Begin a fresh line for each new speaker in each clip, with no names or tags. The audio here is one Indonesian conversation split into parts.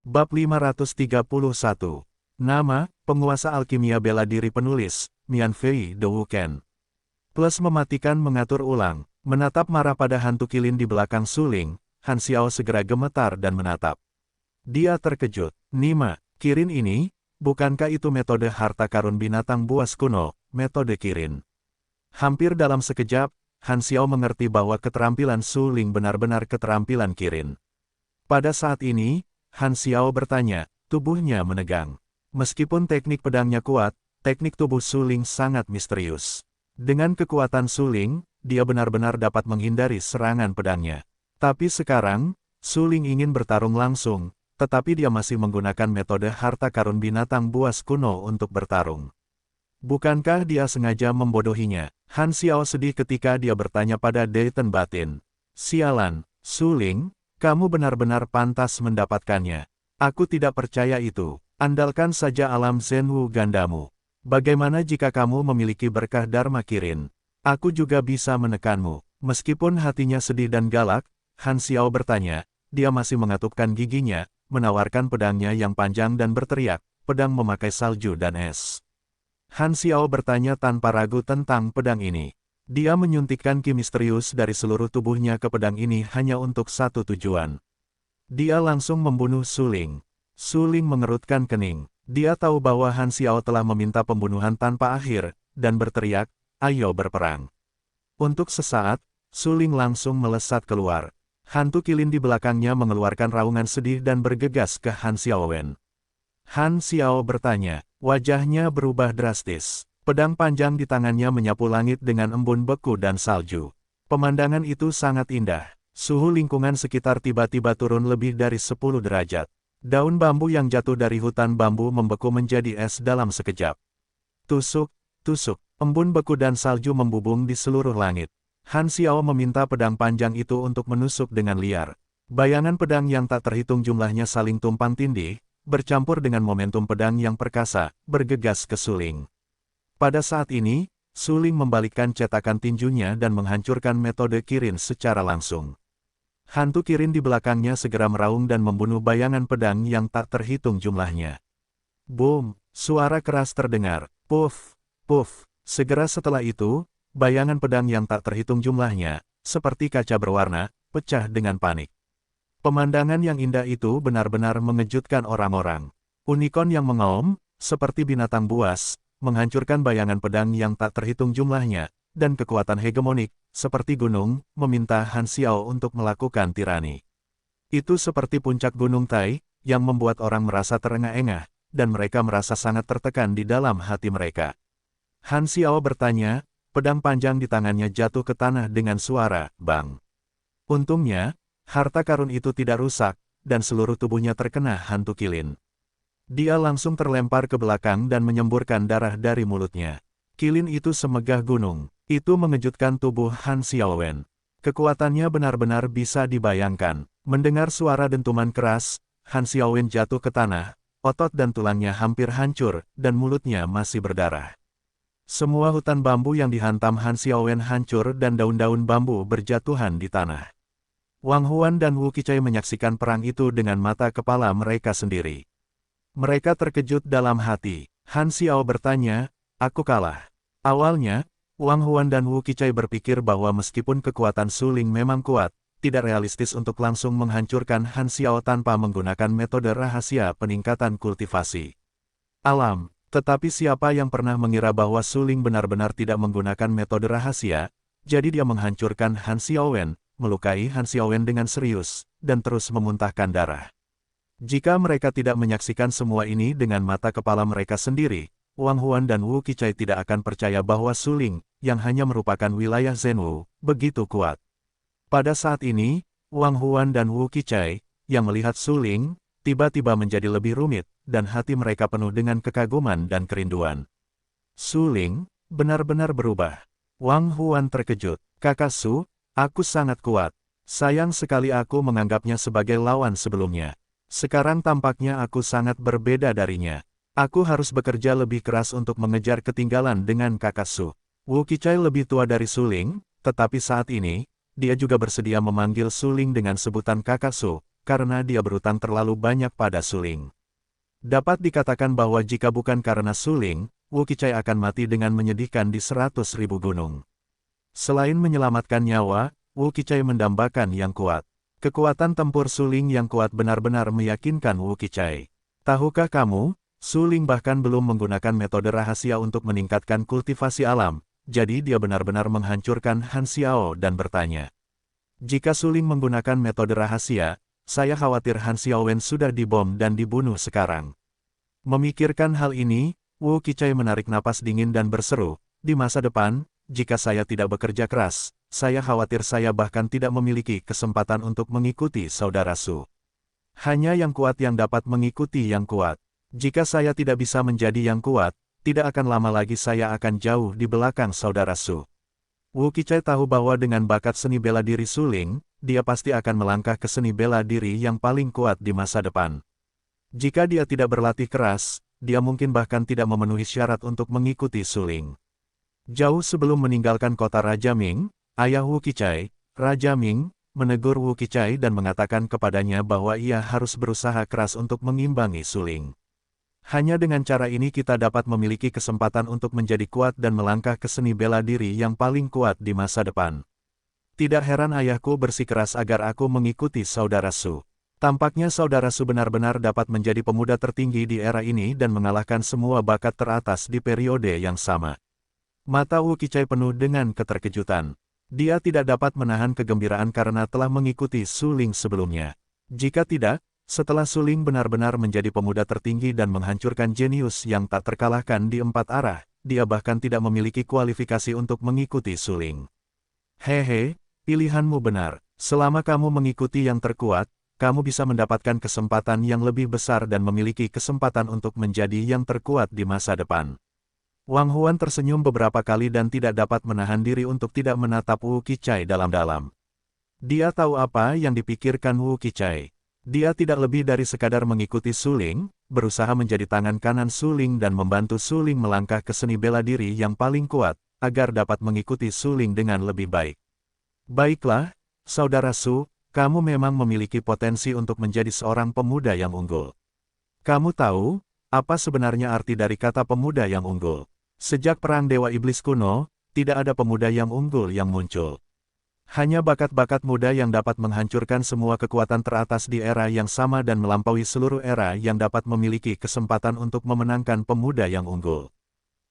Bab 531. Nama, penguasa alkimia bela diri penulis, Mian Fei De Wuken. Plus mematikan mengatur ulang, menatap marah pada hantu kilin di belakang suling, Han Xiao segera gemetar dan menatap. Dia terkejut. Nima, kirin ini, bukankah itu metode harta karun binatang buas kuno, metode kirin? Hampir dalam sekejap, Han Xiao mengerti bahwa keterampilan suling benar-benar keterampilan kirin. Pada saat ini, Han Xiao bertanya, tubuhnya menegang. Meskipun teknik pedangnya kuat, teknik tubuh suling sangat misterius. Dengan kekuatan suling, dia benar-benar dapat menghindari serangan pedangnya. Tapi sekarang, suling ingin bertarung langsung, tetapi dia masih menggunakan metode harta karun binatang buas kuno untuk bertarung. Bukankah dia sengaja membodohinya? Han Xiao sedih ketika dia bertanya pada Deiten Batin. Sialan, suling, kamu benar-benar pantas mendapatkannya. Aku tidak percaya itu. Andalkan saja alam Zhenwu gandamu. Bagaimana jika kamu memiliki berkah Dharma Kirin? Aku juga bisa menekanmu. Meskipun hatinya sedih dan galak, Han Xiao bertanya, dia masih mengatupkan giginya, menawarkan pedangnya yang panjang dan berteriak, pedang memakai salju dan es. Han Xiao bertanya tanpa ragu tentang pedang ini. Dia menyuntikkan ki misterius dari seluruh tubuhnya ke pedang ini hanya untuk satu tujuan. Dia langsung membunuh suling. Suling mengerutkan kening. Dia tahu bahwa Han Xiao telah meminta pembunuhan tanpa akhir, dan berteriak, ayo berperang. Untuk sesaat, suling langsung melesat keluar. Hantu kilin di belakangnya mengeluarkan raungan sedih dan bergegas ke Han Xiaowen. Han Xiao bertanya, wajahnya berubah drastis. Pedang panjang di tangannya menyapu langit dengan embun beku dan salju. Pemandangan itu sangat indah. Suhu lingkungan sekitar tiba-tiba turun lebih dari 10 derajat. Daun bambu yang jatuh dari hutan bambu membeku menjadi es dalam sekejap. Tusuk, tusuk, embun beku dan salju membubung di seluruh langit. Han Xiao meminta pedang panjang itu untuk menusuk dengan liar. Bayangan pedang yang tak terhitung jumlahnya saling tumpang tindih, bercampur dengan momentum pedang yang perkasa, bergegas ke suling. Pada saat ini, suling membalikkan cetakan tinjunya dan menghancurkan metode kirin secara langsung. Hantu kirin di belakangnya segera meraung dan membunuh bayangan pedang yang tak terhitung jumlahnya. Boom, suara keras terdengar, puff, puff. Segera setelah itu, bayangan pedang yang tak terhitung jumlahnya, seperti kaca berwarna, pecah dengan panik. Pemandangan yang indah itu benar-benar mengejutkan orang-orang. Unicorn yang mengaum, seperti binatang buas, menghancurkan bayangan pedang yang tak terhitung jumlahnya, dan kekuatan hegemonik, seperti gunung, meminta Han Xiao untuk melakukan tirani. Itu seperti puncak gunung Tai, yang membuat orang merasa terengah-engah, dan mereka merasa sangat tertekan di dalam hati mereka. Han Xiao bertanya, pedang panjang di tangannya jatuh ke tanah dengan suara, bang. Untungnya, harta karun itu tidak rusak, dan seluruh tubuhnya terkena hantu kilin. Dia langsung terlempar ke belakang dan menyemburkan darah dari mulutnya. Kilin itu semegah gunung. Itu mengejutkan tubuh Han Xiaowen. Kekuatannya benar-benar bisa dibayangkan. Mendengar suara dentuman keras, Han Xiaowen jatuh ke tanah, otot dan tulangnya hampir hancur, dan mulutnya masih berdarah. Semua hutan bambu yang dihantam Han Xiaowen hancur dan daun-daun bambu berjatuhan di tanah. Wang Huan dan Wu Qichai menyaksikan perang itu dengan mata kepala mereka sendiri. Mereka terkejut dalam hati. Han Xiao bertanya, aku kalah. Awalnya, Wang Huan dan Wu Qichai berpikir bahwa meskipun kekuatan suling memang kuat, tidak realistis untuk langsung menghancurkan Han Xiao tanpa menggunakan metode rahasia peningkatan kultivasi alam. Tetapi siapa yang pernah mengira bahwa suling benar-benar tidak menggunakan metode rahasia, jadi dia menghancurkan Han Xiaowen, melukai Han Xiaowen dengan serius, dan terus memuntahkan darah. Jika mereka tidak menyaksikan semua ini dengan mata kepala mereka sendiri, Wang Huan dan Wu Qichai tidak akan percaya bahwa suling, yang hanya merupakan wilayah Zhenwu, begitu kuat. Pada saat ini, Wang Huan dan Wu Qichai, yang melihat suling, tiba-tiba menjadi lebih rumit, dan hati mereka penuh dengan kekaguman dan kerinduan. Suling, benar-benar berubah. Wang Huan terkejut. Kakak Su, aku sangat kuat. Sayang sekali aku menganggapnya sebagai lawan sebelumnya. Sekarang tampaknya aku sangat berbeda darinya. Aku harus bekerja lebih keras untuk mengejar ketinggalan dengan kakak Su. Wu Qichai lebih tua dari suling, tetapi saat ini, dia juga bersedia memanggil suling dengan sebutan kakak Su, karena dia berutang terlalu banyak pada Suling. Dapat dikatakan bahwa jika bukan karena Suling, Wu Qichai akan mati dengan menyedihkan di 100.000 gunung. Selain menyelamatkan nyawa, Wu Qichai mendambakan yang kuat. Kekuatan tempur Suling yang kuat benar-benar meyakinkan Wu Qichai. Tahukah kamu, Suling bahkan belum menggunakan metode rahasia untuk meningkatkan kultivasi alam, jadi dia benar-benar menghancurkan Han Xiao dan bertanya. Jika Suling menggunakan metode rahasia, saya khawatir Han Xiaowen sudah dibom dan dibunuh sekarang. Memikirkan hal ini, Wu Qichai menarik napas dingin dan berseru, di masa depan, jika saya tidak bekerja keras, saya khawatir saya bahkan tidak memiliki kesempatan untuk mengikuti saudara Su. Hanya yang kuat yang dapat mengikuti yang kuat. Jika saya tidak bisa menjadi yang kuat, tidak akan lama lagi saya akan jauh di belakang saudara Su. Wu Qichai tahu bahwa dengan bakat seni bela diri Suling, dia pasti akan melangkah ke seni bela diri yang paling kuat di masa depan. Jika dia tidak berlatih keras, dia mungkin bahkan tidak memenuhi syarat untuk mengikuti Suling. Jauh sebelum meninggalkan kota Raja Ming, ayah Wu Qichai, Raja Ming, menegur Wu Qichai dan mengatakan kepadanya bahwa ia harus berusaha keras untuk mengimbangi Suling. Hanya dengan cara ini kita dapat memiliki kesempatan untuk menjadi kuat dan melangkah ke seni bela diri yang paling kuat di masa depan. Tidak heran ayahku bersikeras agar aku mengikuti saudara Su. Tampaknya saudara Su benar-benar dapat menjadi pemuda tertinggi di era ini dan mengalahkan semua bakat teratas di periode yang sama. Mata Wu Qichai penuh dengan keterkejutan. Dia tidak dapat menahan kegembiraan karena telah mengikuti Suling sebelumnya. Jika tidak, setelah Suling benar-benar menjadi pemuda tertinggi dan menghancurkan jenius yang tak terkalahkan di 4 arah, dia bahkan tidak memiliki kualifikasi untuk mengikuti Suling. Hehe, pilihanmu benar. Selama kamu mengikuti yang terkuat, kamu bisa mendapatkan kesempatan yang lebih besar dan memiliki kesempatan untuk menjadi yang terkuat di masa depan. Wang Huan tersenyum beberapa kali dan tidak dapat menahan diri untuk tidak menatap Wu Qichai dalam-dalam. Dia tahu apa yang dipikirkan Wu Qichai. Dia tidak lebih dari sekadar mengikuti Suling, berusaha menjadi tangan kanan Suling dan membantu Suling melangkah ke seni bela diri yang paling kuat, agar dapat mengikuti Suling dengan lebih baik. Baiklah, saudara Su, kamu memang memiliki potensi untuk menjadi seorang pemuda yang unggul. Kamu tahu, apa sebenarnya arti dari kata pemuda yang unggul? Sejak Perang Dewa Iblis kuno, tidak ada pemuda yang unggul yang muncul. Hanya bakat-bakat muda yang dapat menghancurkan semua kekuatan teratas di era yang sama dan melampaui seluruh era yang dapat memiliki kesempatan untuk memenangkan pemuda yang unggul.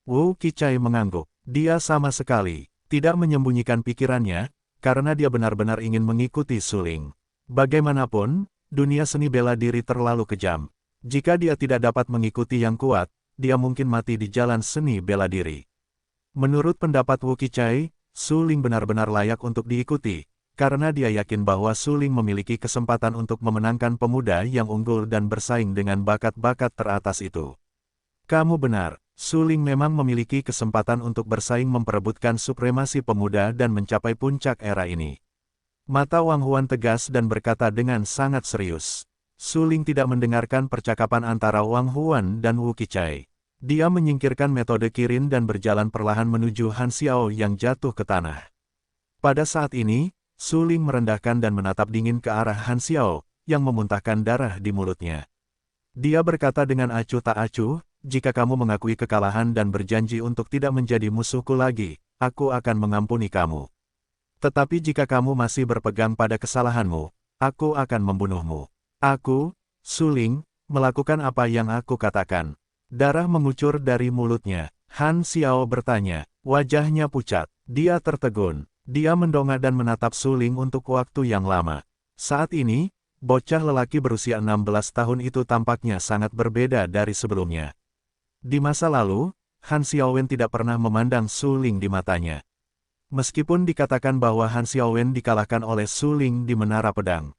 Wu Qichai mengangguk. Dia sama sekali tidak menyembunyikan pikirannya, karena dia benar-benar ingin mengikuti Suling. Bagaimanapun, dunia seni bela diri terlalu kejam. Jika dia tidak dapat mengikuti yang kuat, dia mungkin mati di jalan seni bela diri. Menurut pendapat Wu Qichai, Suling benar-benar layak untuk diikuti, karena dia yakin bahwa Suling memiliki kesempatan untuk memenangkan pemuda yang unggul dan bersaing dengan bakat-bakat teratas itu. Kamu benar, Suling memang memiliki kesempatan untuk bersaing memperebutkan supremasi pemuda dan mencapai puncak era ini. Mata Wang Huan tegas dan berkata dengan sangat serius. Suling tidak mendengarkan percakapan antara Wang Huan dan Wu Qichai. Dia menyingkirkan metode Kirin dan berjalan perlahan menuju Han Xiao yang jatuh ke tanah. Pada saat ini, Suling merendahkan dan menatap dingin ke arah Han Xiao, yang memuntahkan darah di mulutnya. Dia berkata dengan acuh tak acuh, jika kamu mengakui kekalahan dan berjanji untuk tidak menjadi musuhku lagi, aku akan mengampuni kamu. Tetapi jika kamu masih berpegang pada kesalahanmu, aku akan membunuhmu. Aku, Suling, melakukan apa yang aku katakan. Darah mengucur dari mulutnya. Han Xiao bertanya, wajahnya pucat. Dia tertegun. Dia mendongak dan menatap Suling untuk waktu yang lama. Saat ini, bocah lelaki berusia 16 tahun itu tampaknya sangat berbeda dari sebelumnya. Di masa lalu, Han Xiaowen tidak pernah memandang Suling di matanya. Meskipun dikatakan bahwa Han Xiaowen dikalahkan oleh Suling di Menara Pedang.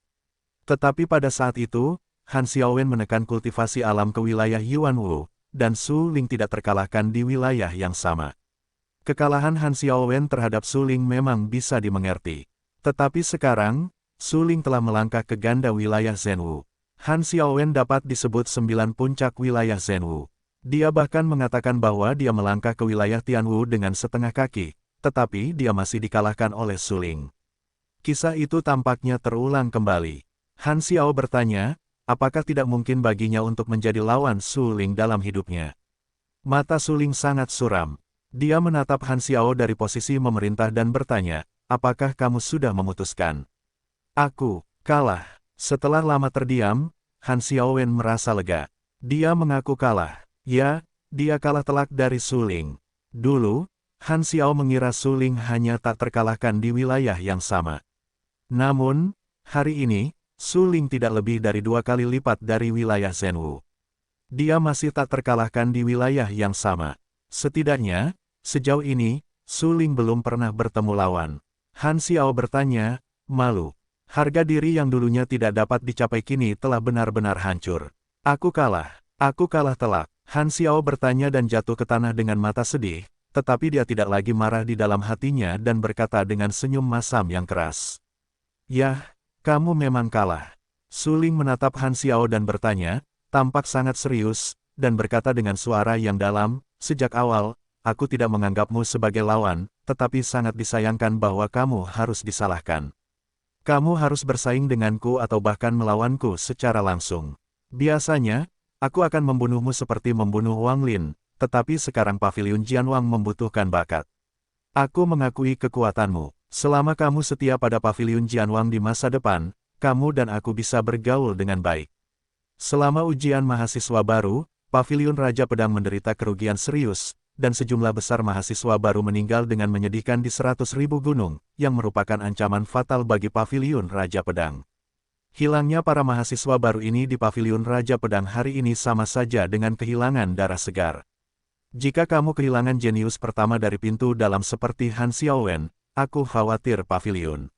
Tetapi pada saat itu, Han Xiaowen menekan kultivasi alam ke wilayah Yuanwu, dan Suling tidak terkalahkan di wilayah yang sama. Kekalahan Han Xiaowen terhadap Suling memang bisa dimengerti. Tetapi sekarang, Suling telah melangkah ke ganda wilayah Zhenwu. Han Xiaowen dapat disebut 9 puncak wilayah Zhenwu. Dia bahkan mengatakan bahwa dia melangkah ke wilayah Tianwu dengan setengah kaki, tetapi dia masih dikalahkan oleh Suling. Kisah itu tampaknya terulang kembali. Han Xiao bertanya, apakah tidak mungkin baginya untuk menjadi lawan Su Ling dalam hidupnya? Mata Su Ling sangat suram. Dia menatap Han Xiao dari posisi memerintah dan bertanya, apakah kamu sudah memutuskan? Aku kalah. Setelah lama terdiam, Han Xiaowen merasa lega. Dia mengaku kalah. Ya, dia kalah telak dari Su Ling. Dulu, Han Xiao mengira Su Ling hanya tak terkalahkan di wilayah yang sama. Namun, hari ini, Su Ling tidak lebih dari 2 kali lipat dari wilayah Zhenwu. Dia masih tak terkalahkan di wilayah yang sama. Setidaknya, sejauh ini, Su Ling belum pernah bertemu lawan. Han Xiao bertanya, malu. Harga diri yang dulunya tidak dapat dicapai kini telah benar-benar hancur. Aku kalah telak. Han Xiao bertanya dan jatuh ke tanah dengan mata sedih, tetapi dia tidak lagi marah di dalam hatinya dan berkata dengan senyum masam yang keras. Yah, kamu memang kalah. Su Ling menatap Han Xiao dan bertanya, tampak sangat serius, dan berkata dengan suara yang dalam, sejak awal, aku tidak menganggapmu sebagai lawan, tetapi sangat disayangkan bahwa kamu harus disalahkan. Kamu harus bersaing denganku atau bahkan melawanku secara langsung. Biasanya, aku akan membunuhmu seperti membunuh Wang Lin, tetapi sekarang Paviliun Jianwang membutuhkan bakat. Aku mengakui kekuatanmu. Selama kamu setia pada Paviliun Jianwang di masa depan, kamu dan aku bisa bergaul dengan baik. Selama ujian mahasiswa baru, Paviliun Raja Pedang menderita kerugian serius, dan sejumlah besar mahasiswa baru meninggal dengan menyedihkan di 100.000 gunung, yang merupakan ancaman fatal bagi Paviliun Raja Pedang. Hilangnya para mahasiswa baru ini di Paviliun Raja Pedang hari ini sama saja dengan kehilangan darah segar. Jika kamu kehilangan jenius pertama dari pintu dalam seperti Han Xiaowen, aku khawatir Paviliun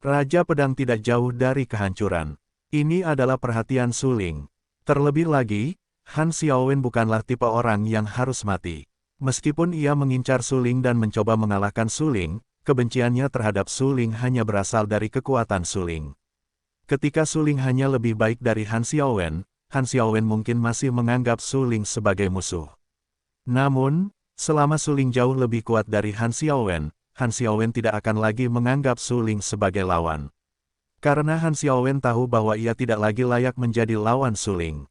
Raja Pedang tidak jauh dari kehancuran. Ini adalah perhatian Su Ling. Terlebih lagi, Han Xiaowen bukanlah tipe orang yang harus mati. Meskipun ia mengincar Su Ling dan mencoba mengalahkan Su Ling, kebenciannya terhadap Su Ling hanya berasal dari kekuatan Su Ling. Ketika Su Ling hanya lebih baik dari Han Xiaowen mungkin masih menganggap Su Ling sebagai musuh. Namun, selama Su Ling jauh lebih kuat dari Han Xiaowen tidak akan lagi menganggap Su Ling sebagai lawan. Karena Han Xiaowen tahu bahwa ia tidak lagi layak menjadi lawan Su Ling.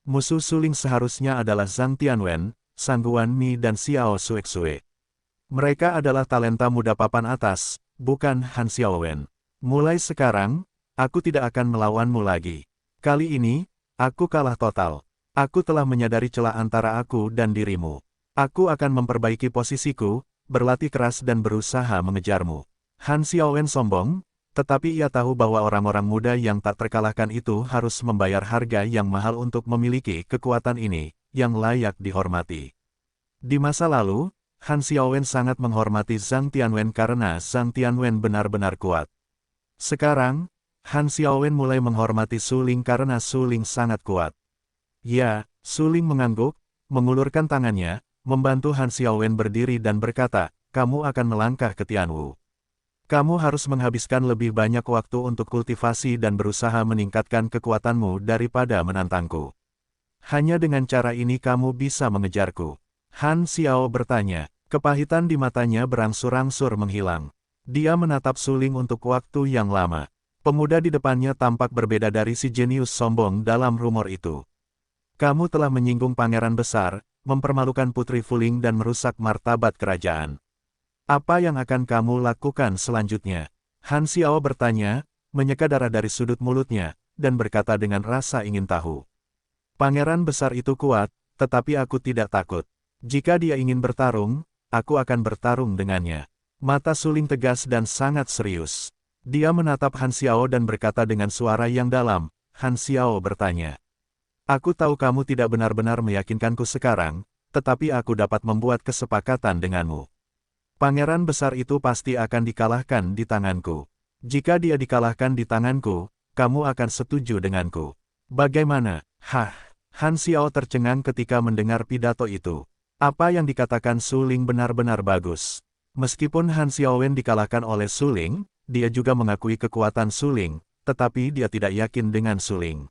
Musuh Su Ling seharusnya adalah Zhang Tianwen, Sang Guanmi dan Xiao Xuexue. Mereka adalah talenta muda papan atas, bukan Han Xiaowen. Mulai sekarang, aku tidak akan melawanmu lagi. Kali ini, aku kalah total. Aku telah menyadari celah antara aku dan dirimu. Aku akan memperbaiki posisiku, berlatih keras dan berusaha mengejarmu. Han Xiaowen sombong, tetapi ia tahu bahwa orang-orang muda yang tak terkalahkan itu harus membayar harga yang mahal untuk memiliki kekuatan ini, yang layak dihormati. Di masa lalu, Han Xiaowen sangat menghormati Zhang Tianwen karena Zhang Tianwen benar-benar kuat. Sekarang, Han Xiaowen mulai menghormati Su Ling karena Su Ling sangat kuat. Ya, Su Ling mengangguk, mengulurkan tangannya, membantu Han Xiaowen berdiri dan berkata, kamu akan melangkah ke Tianwu. Kamu harus menghabiskan lebih banyak waktu untuk kultivasi dan berusaha meningkatkan kekuatanmu daripada menantangku. Hanya dengan cara ini kamu bisa mengejarku. Han Xiao bertanya. Kepahitan di matanya berangsur-angsur menghilang. Dia menatap Su Ling untuk waktu yang lama. Pemuda di depannya tampak berbeda dari si jenius sombong dalam rumor itu. Kamu telah menyinggung pangeran besar, mempermalukan Putri Fuling dan merusak martabat kerajaan. Apa yang akan kamu lakukan selanjutnya? Han Xiao bertanya, menyeka darah dari sudut mulutnya, dan berkata dengan rasa ingin tahu. Pangeran besar itu kuat, tetapi aku tidak takut. Jika dia ingin bertarung, aku akan bertarung dengannya. Mata Su Ling tegas dan sangat serius. Dia menatap Han Xiao dan berkata dengan suara yang dalam. Han Xiao bertanya. Aku tahu kamu tidak benar-benar meyakinkanku sekarang, tetapi aku dapat membuat kesepakatan denganmu. Pangeran besar itu pasti akan dikalahkan di tanganku. Jika dia dikalahkan di tanganku, kamu akan setuju denganku. Bagaimana? Hah? Han Xiao tercengang ketika mendengar pidato itu. Apa yang dikatakan Su Ling benar-benar bagus. Meskipun Han Xiaowen dikalahkan oleh Su Ling, dia juga mengakui kekuatan Su Ling, tetapi dia tidak yakin dengan Su Ling.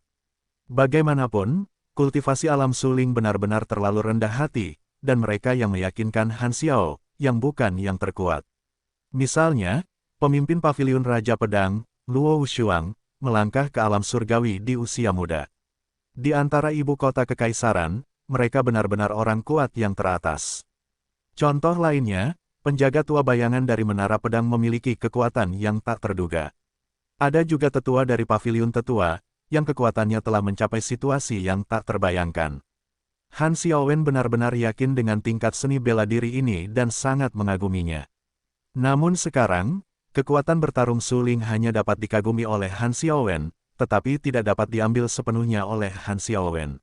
Bagaimanapun, kultivasi alam Su Ling benar-benar terlalu rendah hati, dan mereka yang meyakinkan Han Xiao, yang bukan yang terkuat. Misalnya, pemimpin Paviliun Raja Pedang, Luo Wushuang, melangkah ke alam surgawi di usia muda. Di antara ibu kota kekaisaran, mereka benar-benar orang kuat yang teratas. Contoh lainnya, penjaga tua bayangan dari Menara Pedang memiliki kekuatan yang tak terduga. Ada juga tetua dari Paviliun Tetua, yang kekuatannya telah mencapai situasi yang tak terbayangkan. Han Xiaowen benar-benar yakin dengan tingkat seni bela diri ini dan sangat mengaguminya. Namun sekarang, kekuatan bertarung Su Ling hanya dapat dikagumi oleh Han Xiaowen, tetapi tidak dapat diambil sepenuhnya oleh Han Xiaowen.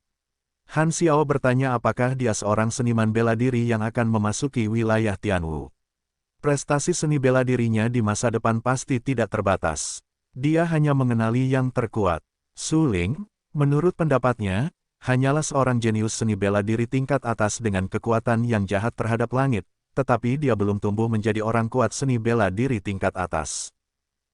Han Xiao bertanya apakah dia seorang seniman bela diri yang akan memasuki wilayah Tianwu. Prestasi seni bela dirinya di masa depan pasti tidak terbatas. Dia hanya mengenali yang terkuat. Su Ling, menurut pendapatnya, hanyalah seorang jenius seni bela diri tingkat atas dengan kekuatan yang jahat terhadap langit, tetapi dia belum tumbuh menjadi orang kuat seni bela diri tingkat atas.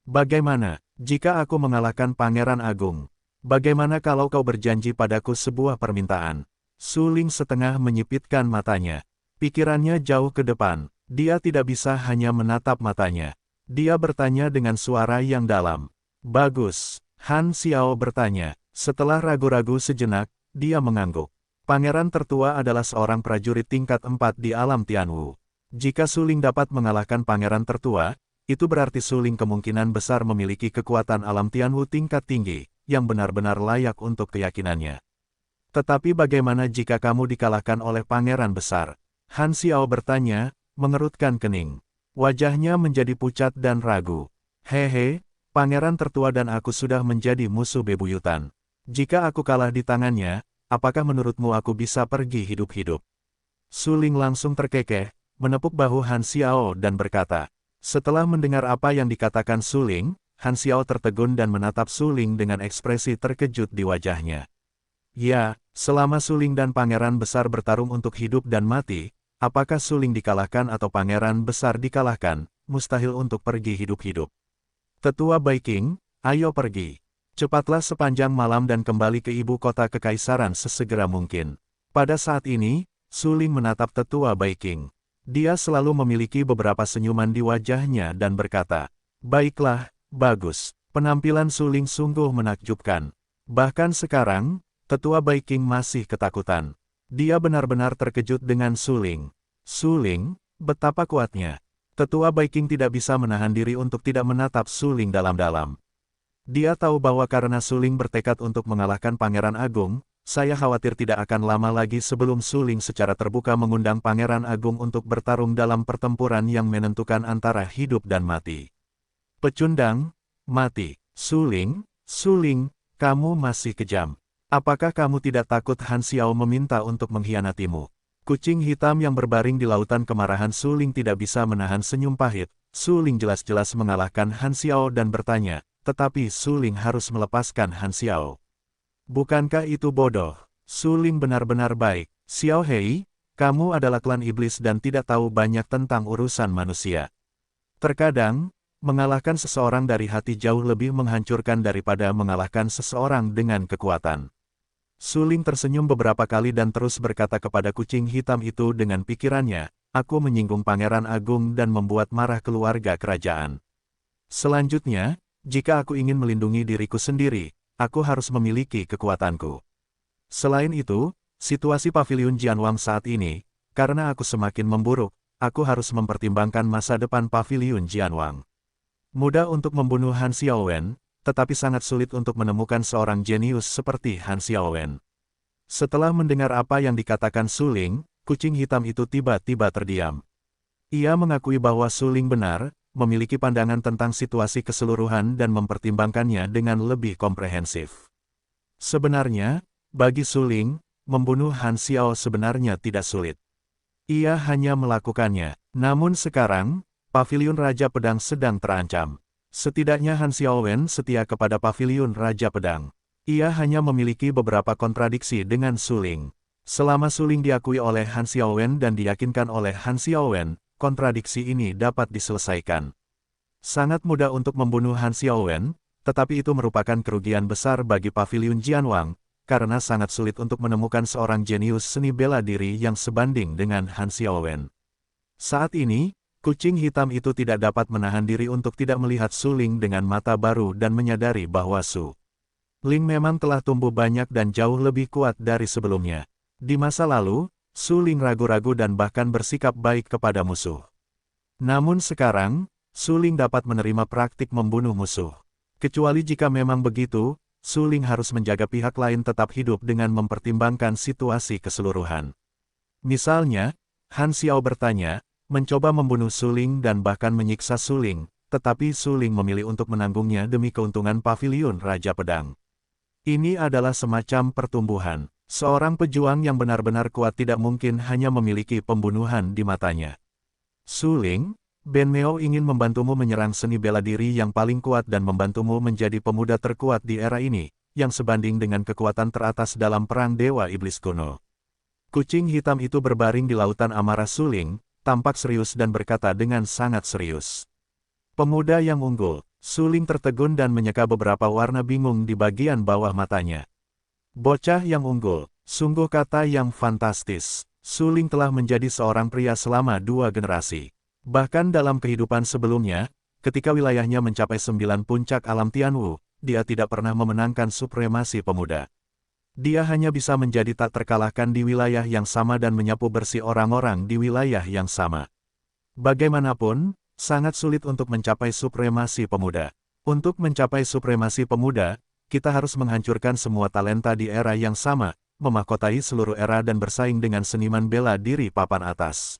Bagaimana jika aku mengalahkan Pangeran Agung? Bagaimana kalau kau berjanji padaku sebuah permintaan? Su Ling setengah menyipitkan matanya. Pikirannya jauh ke depan. Dia tidak bisa hanya menatap matanya. Dia bertanya dengan suara yang dalam. Bagus. Han Xiao bertanya. Setelah ragu-ragu sejenak, dia mengangguk. Pangeran tertua adalah seorang prajurit tingkat 4 di alam Tianwu. Jika Su Ling dapat mengalahkan Pangeran tertua, itu berarti Su Ling kemungkinan besar memiliki kekuatan alam Tianwu tingkat tinggi, yang benar-benar layak untuk keyakinannya. Tetapi bagaimana jika kamu dikalahkan oleh pangeran besar? Han Xiao bertanya, mengerutkan kening. Wajahnya menjadi pucat dan ragu. Hehe, pangeran tertua dan aku sudah menjadi musuh bebuyutan. Jika aku kalah di tangannya, apakah menurutmu aku bisa pergi hidup-hidup? Su Ling langsung terkekeh, menepuk bahu Han Xiao dan berkata. Setelah mendengar apa yang dikatakan Su Ling, Han Xiao tertegun dan menatap Su Ling dengan ekspresi terkejut di wajahnya. Ya, selama Su Ling dan pangeran besar bertarung untuk hidup dan mati, apakah Su Ling dikalahkan atau pangeran besar dikalahkan, mustahil untuk pergi hidup-hidup. Tetua Baiking, ayo pergi. Cepatlah sepanjang malam dan kembali ke ibu kota kekaisaran sesegera mungkin. Pada saat ini, Su Ling menatap Tetua Baiking. Dia selalu memiliki beberapa senyuman di wajahnya dan berkata, baiklah, bagus. Penampilan Su Ling sungguh menakjubkan. Bahkan sekarang, Tetua Baiking masih ketakutan. Dia benar-benar terkejut dengan Su Ling. Su Ling, betapa kuatnya. Tetua Baiking tidak bisa menahan diri untuk tidak menatap Su Ling dalam-dalam. Dia tahu bahwa karena Su Ling bertekad untuk mengalahkan Pangeran Agung, saya khawatir tidak akan lama lagi sebelum Su Ling secara terbuka mengundang Pangeran Agung untuk bertarung dalam pertempuran yang menentukan antara hidup dan mati. Pecundang, mati. Su Ling, kamu masih kejam. Apakah kamu tidak takut Han Xiao meminta untuk mengkhianatimu? Kucing hitam yang berbaring di lautan kemarahan Su Ling tidak bisa menahan senyum pahit. Su Ling jelas-jelas mengalahkan Han Xiao dan bertanya, tetapi Su Ling harus melepaskan Han Xiao. Bukankah itu bodoh? Su Ling benar-benar baik. Xiao Hei, kamu adalah klan iblis dan tidak tahu banyak tentang urusan manusia. Terkadang, mengalahkan seseorang dari hati jauh lebih menghancurkan daripada mengalahkan seseorang dengan kekuatan. Su Ling tersenyum beberapa kali dan terus berkata kepada kucing hitam itu dengan pikirannya, aku menyinggung Pangeran Agung dan membuat marah keluarga kerajaan. Selanjutnya, jika aku ingin melindungi diriku sendiri, aku harus memiliki kekuatanku. Selain itu, situasi Paviliun Jianwang saat ini, karena aku semakin memburuk, aku harus mempertimbangkan masa depan Paviliun Jianwang. Mudah untuk membunuh Han Xiaowen, tetapi sangat sulit untuk menemukan seorang jenius seperti Han Xiaowen. Setelah mendengar apa yang dikatakan Su Ling, kucing hitam itu tiba-tiba terdiam. Ia mengakui bahwa Su Ling benar, memiliki pandangan tentang situasi keseluruhan dan mempertimbangkannya dengan lebih komprehensif. Sebenarnya, bagi Su Ling, membunuh Han Xiao sebenarnya tidak sulit. Ia hanya melakukannya. Namun sekarang, Paviliun Raja Pedang sedang terancam. Setidaknya Han Xiaowen setia kepada Paviliun Raja Pedang. Ia hanya memiliki beberapa kontradiksi dengan Su Ling. Selama Su Ling diakui oleh Han Xiaowen dan diyakinkan oleh Han Xiaowen, kontradiksi ini dapat diselesaikan. Sangat mudah untuk membunuh Han Xiaowen, tetapi itu merupakan kerugian besar bagi Paviliun Jianwang, karena sangat sulit untuk menemukan seorang jenius seni bela diri yang sebanding dengan Han Xiaowen. Saat ini, Kucing hitam itu tidak dapat menahan diri untuk tidak melihat Su Ling dengan mata baru dan menyadari bahwa Su Ling memang telah tumbuh banyak dan jauh lebih kuat dari sebelumnya. Di masa lalu, Su Ling ragu-ragu dan bahkan bersikap baik kepada musuh. Namun sekarang, Su Ling dapat menerima praktik membunuh musuh. Kecuali jika memang begitu, Su Ling harus menjaga pihak lain tetap hidup dengan mempertimbangkan situasi keseluruhan. Misalnya, Han Xiao bertanya, mencoba membunuh Su Ling dan bahkan menyiksa Su Ling, tetapi Su Ling memilih untuk menanggungnya demi keuntungan Paviliun Raja Pedang. Ini adalah semacam pertumbuhan. Seorang pejuang yang benar-benar kuat tidak mungkin hanya memiliki pembunuhan di matanya. Su Ling, Ben Meo ingin membantumu menyerang seni bela diri yang paling kuat dan membantumu menjadi pemuda terkuat di era ini, yang sebanding dengan kekuatan teratas dalam perang Dewa Iblis kuno. Kucing hitam itu berbaring di lautan amarah Su Ling, tampak serius dan berkata dengan sangat serius. Pemuda yang unggul, Su Ling tertegun dan menyeka beberapa warna bingung di bagian bawah matanya. Bocah yang unggul, sungguh kata yang fantastis. Su Ling telah menjadi seorang pria selama 2 generasi. Bahkan dalam kehidupan sebelumnya, ketika wilayahnya mencapai 9 puncak alam Tianwu, dia tidak pernah memenangkan supremasi pemuda. Dia hanya bisa menjadi tak terkalahkan di wilayah yang sama dan menyapu bersih orang-orang di wilayah yang sama. Bagaimanapun, sangat sulit untuk mencapai supremasi pemuda. Untuk mencapai supremasi pemuda, kita harus menghancurkan semua talenta di era yang sama, memahkotai seluruh era dan bersaing dengan seniman bela diri papan atas.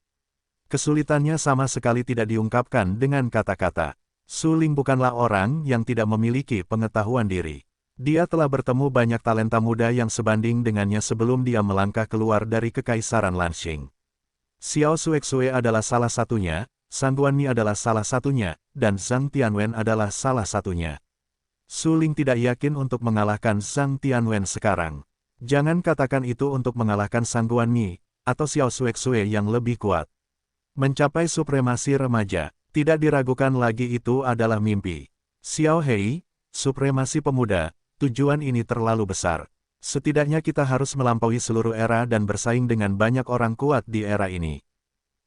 Kesulitannya sama sekali tidak diungkapkan dengan kata-kata. Su Ling bukanlah orang yang tidak memiliki pengetahuan diri. Dia telah bertemu banyak talenta muda yang sebanding dengannya sebelum dia melangkah keluar dari Kekaisaran Lanxing. Xiao Xuexue adalah salah satunya, Zhang Guanmi adalah salah satunya, dan Zhang Tianwen adalah salah satunya. Su Ling tidak yakin untuk mengalahkan Zhang Tianwen sekarang. Jangan katakan itu untuk mengalahkan Zhang Guanmi, atau Xiao Xuexue yang lebih kuat. Mencapai supremasi remaja, tidak diragukan lagi itu adalah mimpi. Xiao Hei, supremasi pemuda, tujuan ini terlalu besar. Setidaknya kita harus melampaui seluruh era dan bersaing dengan banyak orang kuat di era ini.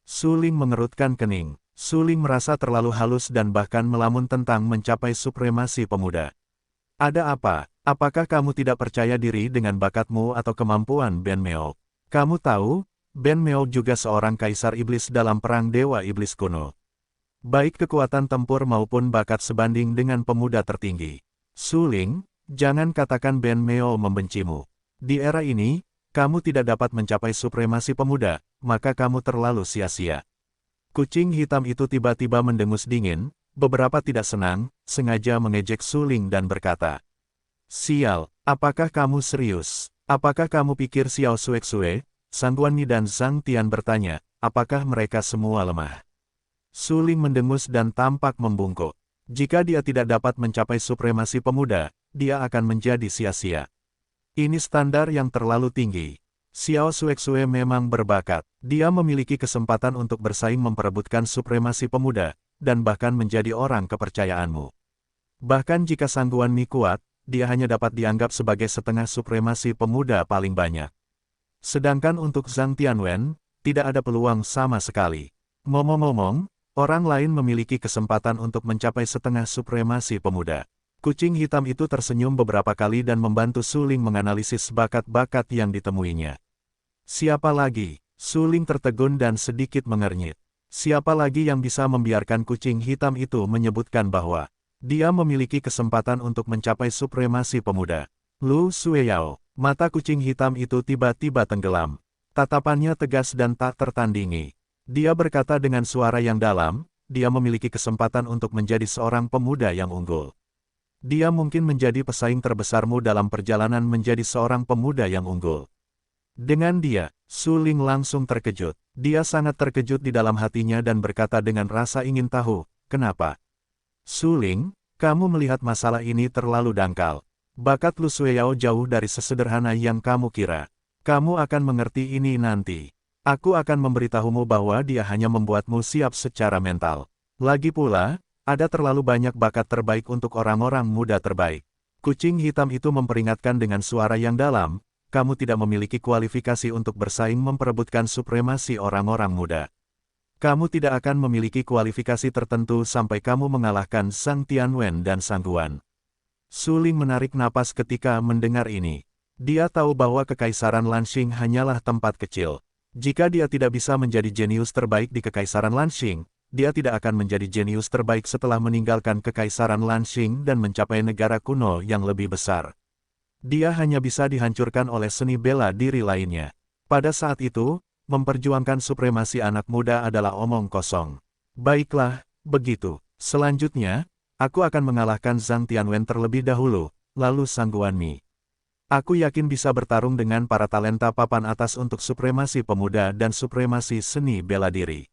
Su Ling mengerutkan kening. Su Ling merasa terlalu halus dan bahkan melamun tentang mencapai supremasi pemuda. Ada apa? Apakah kamu tidak percaya diri dengan bakatmu atau kemampuan Ben Meo? Kamu tahu, Ben Meo juga seorang kaisar iblis dalam perang Dewa Iblis kuno. Baik kekuatan tempur maupun bakat sebanding dengan pemuda tertinggi. Su Ling, jangan katakan Ben Meo membencimu. Di era ini, kamu tidak dapat mencapai supremasi pemuda, maka kamu terlalu sia-sia. Kucing hitam itu tiba-tiba mendengus dingin, beberapa tidak senang, sengaja mengejek Su Ling dan berkata, "Sial, apakah kamu serius? Apakah kamu pikir Xiao Xuexue, Zhang Guanmi dan Zhang Tian bertanya, apakah mereka semua lemah?" Su Ling mendengus dan tampak membungkuk. Jika dia tidak dapat mencapai supremasi pemuda, dia akan menjadi sia-sia. Ini standar yang terlalu tinggi. Xiao Xuexue memang berbakat. Dia memiliki kesempatan untuk bersaing memperebutkan supremasi pemuda, dan bahkan menjadi orang kepercayaanmu. Bahkan jika Zhang Guanmi kuat, dia hanya dapat dianggap sebagai setengah supremasi pemuda paling banyak. Sedangkan untuk Zhang Tianwen, tidak ada peluang sama sekali. Ngomong-ngomong, orang lain memiliki kesempatan untuk mencapai setengah supremasi pemuda. Kucing hitam itu tersenyum beberapa kali dan membantu Su Ling menganalisis bakat-bakat yang ditemuinya. Siapa lagi? Su Ling tertegun dan sedikit mengernyit. Siapa lagi yang bisa membiarkan kucing hitam itu menyebutkan bahwa dia memiliki kesempatan untuk mencapai supremasi pemuda? Lu Sueyao, mata kucing hitam itu tiba-tiba tenggelam. Tatapannya tegas dan tak tertandingi. Dia berkata dengan suara yang dalam, dia memiliki kesempatan untuk menjadi seorang pemuda yang unggul. Dia mungkin menjadi pesaing terbesarmu dalam perjalanan menjadi seorang pemuda yang unggul. Dengan dia, Su Ling langsung terkejut. Dia sangat terkejut di dalam hatinya dan berkata dengan rasa ingin tahu, kenapa? Su Ling, kamu melihat masalah ini terlalu dangkal. Bakat Lu Sueyao jauh dari sesederhana yang kamu kira. Kamu akan mengerti ini nanti. Aku akan memberitahumu bahwa dia hanya membuatmu siap secara mental. Lagi pula, ada terlalu banyak bakat terbaik untuk orang-orang muda terbaik. Kucing hitam itu memperingatkan dengan suara yang dalam, kamu tidak memiliki kualifikasi untuk bersaing memperebutkan supremasi orang-orang muda. Kamu tidak akan memiliki kualifikasi tertentu sampai kamu mengalahkan Sang Tianwen dan Sang Guan. Su Ling menarik napas ketika mendengar ini. Dia tahu bahwa Kekaisaran Lanxing hanyalah tempat kecil. Jika dia tidak bisa menjadi jenius terbaik di Kekaisaran Lanxing, dia tidak akan menjadi jenius terbaik setelah meninggalkan Kekaisaran Lanxing dan mencapai negara kuno yang lebih besar. Dia hanya bisa dihancurkan oleh seni bela diri lainnya. Pada saat itu, memperjuangkan supremasi anak muda adalah omong kosong. Baiklah, begitu. Selanjutnya, aku akan mengalahkan Zhang Tianwen terlebih dahulu, lalu Sang Guanmi. Aku yakin bisa bertarung dengan para talenta papan atas untuk supremasi pemuda dan supremasi seni bela diri.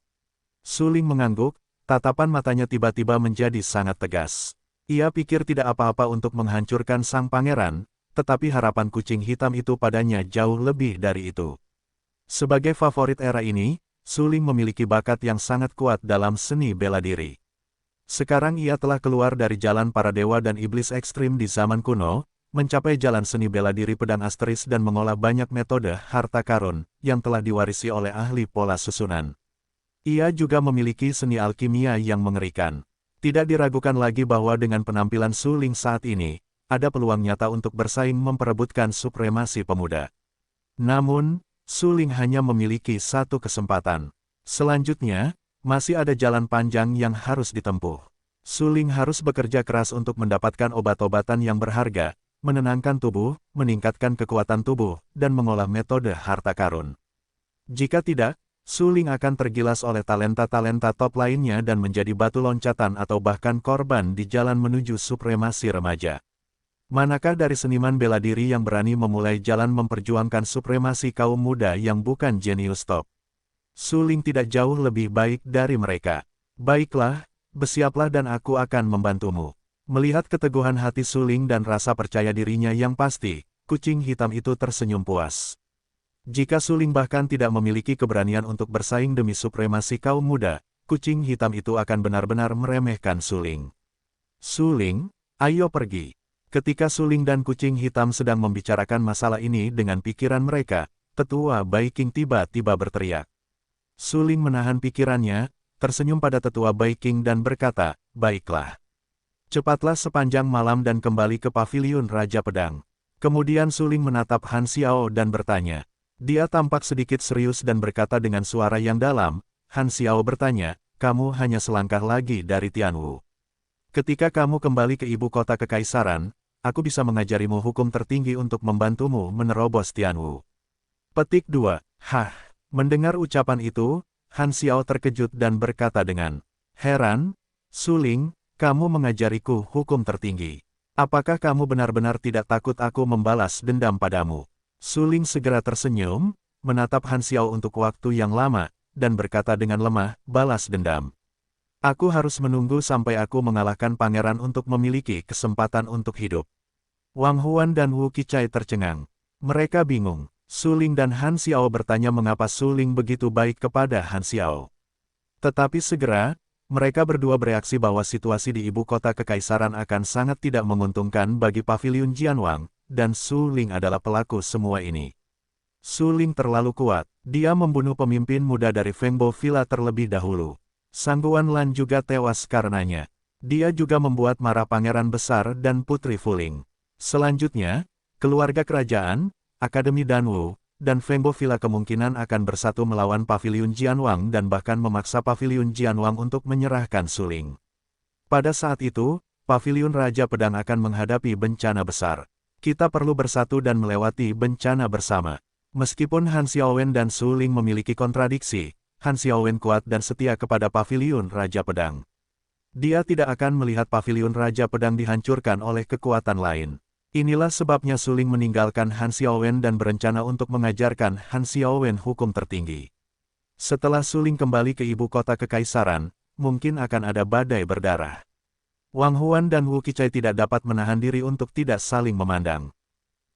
Su Ling mengangguk, tatapan matanya tiba-tiba menjadi sangat tegas. Ia pikir tidak apa-apa untuk menghancurkan sang pangeran, tetapi harapan kucing hitam itu padanya jauh lebih dari itu. Sebagai favorit era ini, Su Ling memiliki bakat yang sangat kuat dalam seni bela diri. Sekarang ia telah keluar dari jalan para dewa dan iblis ekstrim di zaman kuno, mencapai jalan seni bela diri pedang asteris dan mengolah banyak metode harta karun, yang telah diwarisi oleh ahli pola susunan. Ia juga memiliki seni alkimia yang mengerikan. Tidak diragukan lagi bahwa dengan penampilan Su Ling saat ini, ada peluang nyata untuk bersaing memperebutkan supremasi pemuda. Namun, Su Ling hanya memiliki satu kesempatan. Selanjutnya, masih ada jalan panjang yang harus ditempuh. Su Ling harus bekerja keras untuk mendapatkan obat-obatan yang berharga, menenangkan tubuh, meningkatkan kekuatan tubuh, dan mengolah metode harta karun. Jika tidak, Su Ling akan tergilas oleh talenta-talenta top lainnya dan menjadi batu loncatan atau bahkan korban di jalan menuju supremasi remaja. Manakah dari seniman bela diri yang berani memulai jalan memperjuangkan supremasi kaum muda yang bukan jenius top? Su Ling tidak jauh lebih baik dari mereka. Baiklah, bersiaplah dan aku akan membantumu. Melihat keteguhan hati Su Ling dan rasa percaya dirinya yang pasti, kucing hitam itu tersenyum puas. Jika Su Ling bahkan tidak memiliki keberanian untuk bersaing demi supremasi kaum muda, kucing hitam itu akan benar-benar meremehkan Su Ling. Su Ling, ayo pergi. Ketika Su Ling dan kucing hitam sedang membicarakan masalah ini dengan pikiran mereka, Tetua Bai King tiba-tiba berteriak. Su Ling menahan pikirannya, tersenyum pada Tetua Bai King dan berkata, baiklah. Cepatlah sepanjang malam dan kembali ke paviliun Raja Pedang. Kemudian Su Ling menatap Han Xiao dan bertanya. Dia tampak sedikit serius dan berkata dengan suara yang dalam, Han Xiao bertanya, kamu hanya selangkah lagi dari Tianwu. Ketika kamu kembali ke ibu kota kekaisaran, aku bisa mengajarimu hukum tertinggi untuk membantumu menerobos Tianwu. Petik 2. Hah. Mendengar ucapan itu, Han Xiao terkejut dan berkata dengan heran, Su Ling, kamu mengajariku hukum tertinggi. Apakah kamu benar-benar tidak takut aku membalas dendam padamu? Su Ling segera tersenyum, menatap Han Xiao untuk waktu yang lama, dan berkata dengan lemah, balas dendam. Aku harus menunggu sampai aku mengalahkan pangeran untuk memiliki kesempatan untuk hidup. Wang Huan dan Wu Qichai tercengang. Mereka bingung. Su Ling dan Han Xiao bertanya mengapa Su Ling begitu baik kepada Han Xiao. Tetapi segera, mereka berdua bereaksi bahwa situasi di ibu kota kekaisaran akan sangat tidak menguntungkan bagi paviliun Jianwang, dan Su Ling adalah pelaku semua ini. Su Ling terlalu kuat. Dia membunuh pemimpin muda dari Fengbo Villa terlebih dahulu. Sang Guan Lan juga tewas karenanya. Dia juga membuat marah pangeran besar dan putri Fuling. Selanjutnya, keluarga kerajaan, Akademi Danwu, dan Fengbo Villa kemungkinan akan bersatu melawan paviliun Jianwang dan bahkan memaksa paviliun Jianwang untuk menyerahkan Su Ling. Pada saat itu, paviliun Raja Pedang akan menghadapi bencana besar. Kita perlu bersatu dan melewati bencana bersama. Meskipun Han Xiaowen dan Su Ling memiliki kontradiksi, Han Xiaowen kuat dan setia kepada paviliun Raja Pedang. Dia tidak akan melihat paviliun Raja Pedang dihancurkan oleh kekuatan lain. Inilah sebabnya Su Ling meninggalkan Han Xiaowen dan berencana untuk mengajarkan Han Xiaowen hukum tertinggi. Setelah Su Ling kembali ke ibu kota kekaisaran, mungkin akan ada badai berdarah. Wang Huan dan Wu Qichai tidak dapat menahan diri untuk tidak saling memandang.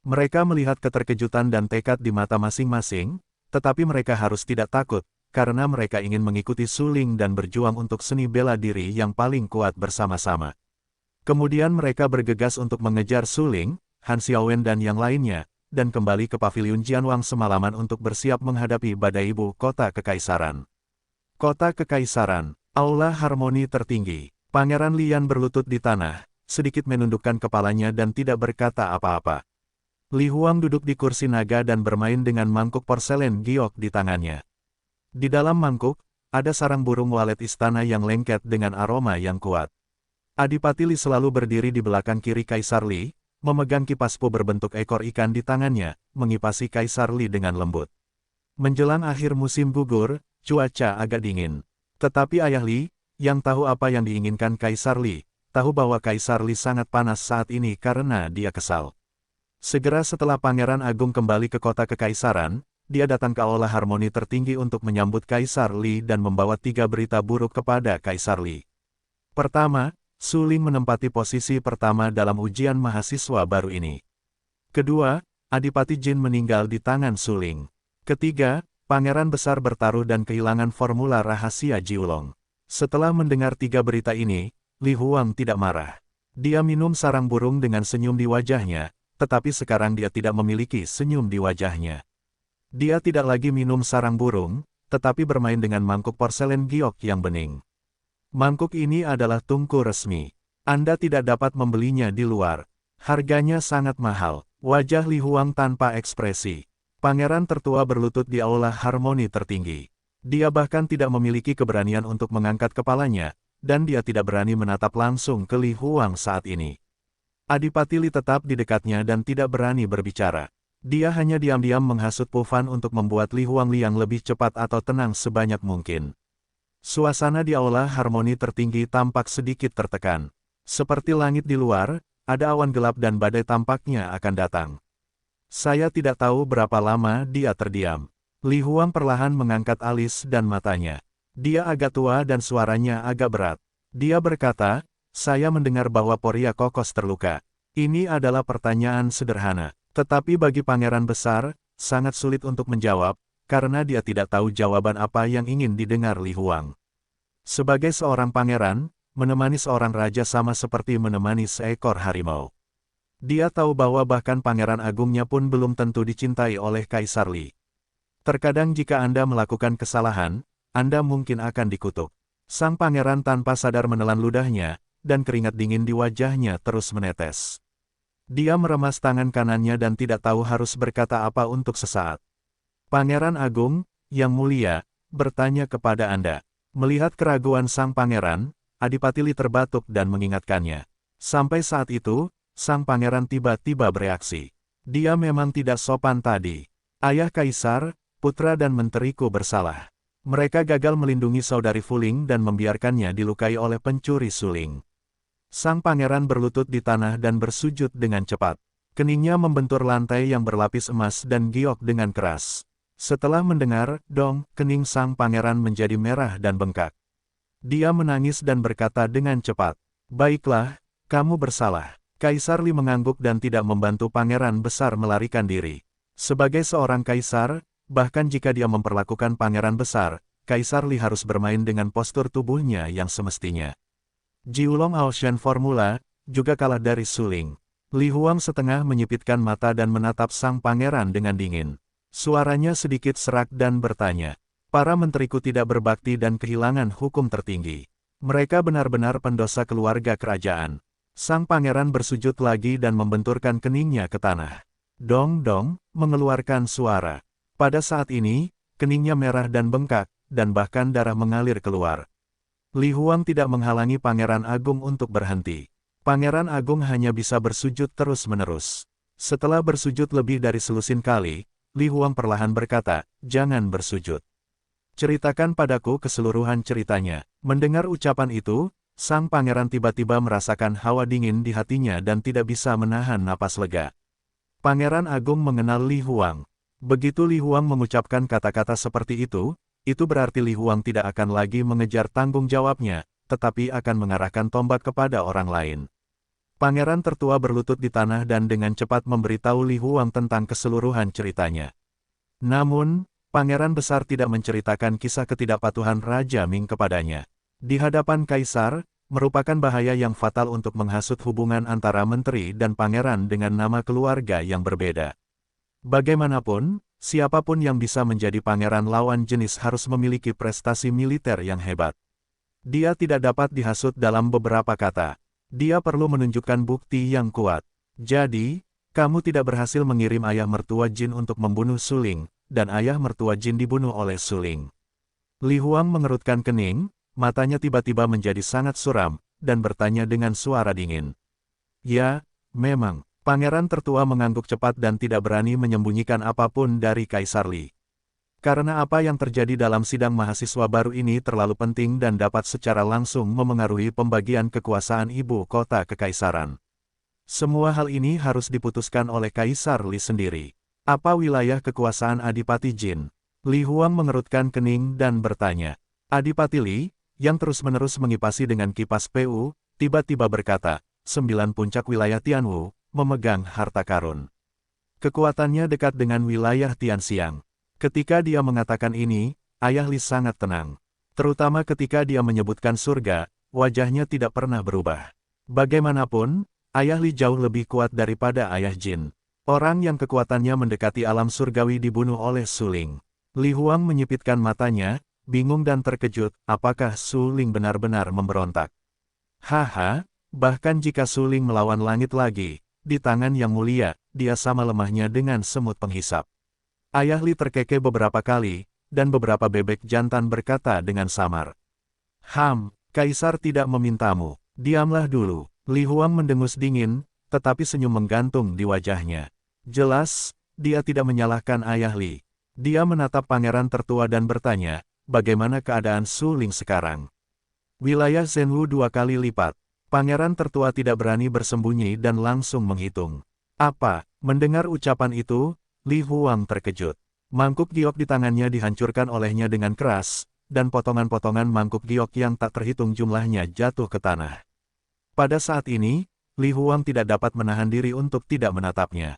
Mereka melihat keterkejutan dan tekad di mata masing-masing, tetapi mereka harus tidak takut, karena mereka ingin mengikuti Su Ling dan berjuang untuk seni bela diri yang paling kuat bersama-sama. Kemudian mereka bergegas untuk mengejar Su Ling, Han Xiaowen dan yang lainnya, dan kembali ke paviliun Jianwang semalaman untuk bersiap menghadapi badai ibu kota kekaisaran. Kota Kekaisaran, Aula Harmoni Tertinggi. Pangeran Lian berlutut di tanah, sedikit menundukkan kepalanya dan tidak berkata apa-apa. Li Huang duduk di kursi naga dan bermain dengan mangkuk porselen giok di tangannya. Di dalam mangkuk, ada sarang burung walet istana yang lengket dengan aroma yang kuat. Adipati Li selalu berdiri di belakang kiri Kaisar Li, memegang kipas pu berbentuk ekor ikan di tangannya, mengipasi Kaisar Li dengan lembut. Menjelang akhir musim gugur, cuaca agak dingin. Tetapi Ayah Li, yang tahu apa yang diinginkan Kaisar Li, tahu bahwa Kaisar Li sangat panas saat ini karena dia kesal. Segera setelah Pangeran Agung kembali ke kota Kekaisaran, dia datang ke Aula Harmoni Tertinggi untuk menyambut Kaisar Li dan membawa 3 berita buruk kepada Kaisar Li. Pertama, Su Ling menempati posisi pertama dalam ujian mahasiswa baru ini. Kedua, Adipati Jin meninggal di tangan Su Ling. Ketiga, Pangeran Besar bertaruh dan kehilangan formula rahasia Jiulong. Setelah mendengar 3 berita ini, Li Huang tidak marah. Dia minum sarang burung dengan senyum di wajahnya, tetapi sekarang dia tidak memiliki senyum di wajahnya. Dia tidak lagi minum sarang burung, tetapi bermain dengan mangkuk porselen giok yang bening. Mangkuk ini adalah tungku resmi. Anda tidak dapat membelinya di luar. Harganya sangat mahal. Wajah Li Huang tanpa ekspresi. Pangeran tertua berlutut di Aula Harmoni Tertinggi. Dia bahkan tidak memiliki keberanian untuk mengangkat kepalanya, dan dia tidak berani menatap langsung ke Li Huang saat ini. Adipati Li tetap di dekatnya dan tidak berani berbicara. Dia hanya diam-diam menghasut Pu Fan untuk membuat Li Huang Liang lebih cepat atau tenang sebanyak mungkin. Suasana di Aula Harmoni Tertinggi tampak sedikit tertekan. Seperti langit di luar, ada awan gelap dan badai tampaknya akan datang. Saya tidak tahu berapa lama dia terdiam. Li Huang perlahan mengangkat alis dan matanya. Dia agak tua dan suaranya agak berat. Dia berkata, saya mendengar bahwa Poria Kokos terluka. Ini adalah pertanyaan sederhana. Tetapi bagi Pangeran Besar, sangat sulit untuk menjawab, karena dia tidak tahu jawaban apa yang ingin didengar Li Huang. Sebagai seorang pangeran, menemani seorang raja sama seperti menemani seekor harimau. Dia tahu bahwa bahkan Pangeran Agungnya pun belum tentu dicintai oleh Kaisar Li. Terkadang jika Anda melakukan kesalahan, Anda mungkin akan dikutuk. Sang pangeran tanpa sadar menelan ludahnya, dan keringat dingin di wajahnya terus menetes. Dia meremas tangan kanannya dan tidak tahu harus berkata apa untuk sesaat. Pangeran Agung, yang mulia, bertanya kepada Anda. Melihat keraguan sang pangeran, Adipati Li terbatuk dan mengingatkannya. Sampai saat itu, sang pangeran tiba-tiba bereaksi. Dia memang tidak sopan tadi. Ayah Kaisar, putra dan menteriku bersalah. Mereka gagal melindungi saudari Fuling dan membiarkannya dilukai oleh pencuri suling. Sang pangeran berlutut di tanah dan bersujud dengan cepat. Keningnya membentur lantai yang berlapis emas dan giok dengan keras. Setelah mendengar, dong, kening sang pangeran menjadi merah dan bengkak. Dia menangis dan berkata dengan cepat, baiklah, kamu bersalah. Kaisar Li mengangguk dan tidak membantu Pangeran Besar melarikan diri. Sebagai seorang kaisar, bahkan jika dia memperlakukan Pangeran Besar, Kaisar Li harus bermain dengan postur tubuhnya yang semestinya. Jiulong Ocean Formula juga kalah dari Su Ling. Li Huang setengah menyipitkan mata dan menatap sang pangeran dengan dingin. Suaranya sedikit serak dan bertanya, para menteriku tidak berbakti dan kehilangan hukum tertinggi. Mereka benar-benar pendosa keluarga kerajaan. Sang pangeran bersujud lagi dan membenturkan keningnya ke tanah. Dong-dong, mengeluarkan suara. Pada saat ini, keningnya merah dan bengkak, dan bahkan darah mengalir keluar. Li Huang tidak menghalangi Pangeran Agung untuk berhenti. Pangeran Agung hanya bisa bersujud terus-menerus. Setelah bersujud lebih dari selusin kali, Li Huang perlahan berkata, jangan bersujud. Ceritakan padaku keseluruhan ceritanya. Mendengar ucapan itu, sang pangeran tiba-tiba merasakan hawa dingin di hatinya dan tidak bisa menahan napas lega. Pangeran Agung mengenal Li Huang. Begitu Li Huang mengucapkan kata-kata seperti itu berarti Li Huang tidak akan lagi mengejar tanggung jawabnya, tetapi akan mengarahkan tombak kepada orang lain. Pangeran tertua berlutut di tanah dan dengan cepat memberitahu Li Huang tentang keseluruhan ceritanya. Namun, Pangeran Besar tidak menceritakan kisah ketidakpatuhan Raja Ming kepadanya. Di hadapan Kaisar, merupakan bahaya yang fatal untuk menghasut hubungan antara menteri dan pangeran dengan nama keluarga yang berbeda. Bagaimanapun, Siapapun yang bisa menjadi pangeran lawan jenis harus memiliki prestasi militer yang hebat. Dia tidak dapat dihasut dalam beberapa kata. Dia perlu menunjukkan bukti yang kuat. Jadi, kamu tidak berhasil mengirim ayah mertua Jin untuk membunuh Su Ling, dan ayah mertua Jin dibunuh oleh Su Ling. Li Huang mengerutkan kening, matanya tiba-tiba menjadi sangat suram, dan bertanya dengan suara dingin. Ya, memang. Pangeran tertua mengangguk cepat dan tidak berani menyembunyikan apapun dari Kaisar Li. Karena apa yang terjadi dalam sidang mahasiswa baru ini terlalu penting dan dapat secara langsung memengaruhi pembagian kekuasaan ibu kota kekaisaran. Semua hal ini harus diputuskan oleh Kaisar Li sendiri. Apa wilayah kekuasaan Adipati Jin? Li Huang mengerutkan kening dan bertanya. Adipati Li, yang terus-menerus mengipasi dengan kipas PU, tiba-tiba berkata, 9 puncak wilayah Tianwu, memegang harta karun. Kekuatannya dekat dengan wilayah Tianxiang. Ketika dia mengatakan ini, Ayah Li sangat tenang. Terutama ketika dia menyebutkan surga, wajahnya tidak pernah berubah. Bagaimanapun, Ayah Li jauh lebih kuat daripada Ayah Jin. Orang yang kekuatannya mendekati alam surgawi dibunuh oleh Su Ling. Li Huang menyipitkan matanya, bingung dan terkejut, apakah Su Ling benar-benar memberontak? Haha, bahkan jika Su Ling melawan langit lagi, di tangan yang mulia, dia sama lemahnya dengan semut penghisap. Ayah Li terkekeh beberapa kali, dan beberapa bebek jantan berkata dengan samar. Kaisar tidak memintamu. Diamlah dulu. Li Huang mendengus dingin, tetapi senyum menggantung di wajahnya. Jelas, dia tidak menyalahkan Ayah Li. Dia menatap pangeran tertua dan bertanya, bagaimana keadaan Su Ling sekarang? Wilayah Zhenwu 2 kali lipat. Pangeran tertua tidak berani bersembunyi dan langsung menghitung. Apa? Mendengar ucapan itu, Li Huang terkejut. Mangkuk giok di tangannya dihancurkan olehnya dengan keras, dan potongan-potongan mangkuk giok yang tak terhitung jumlahnya jatuh ke tanah. Pada saat ini, Li Huang tidak dapat menahan diri untuk tidak menatapnya.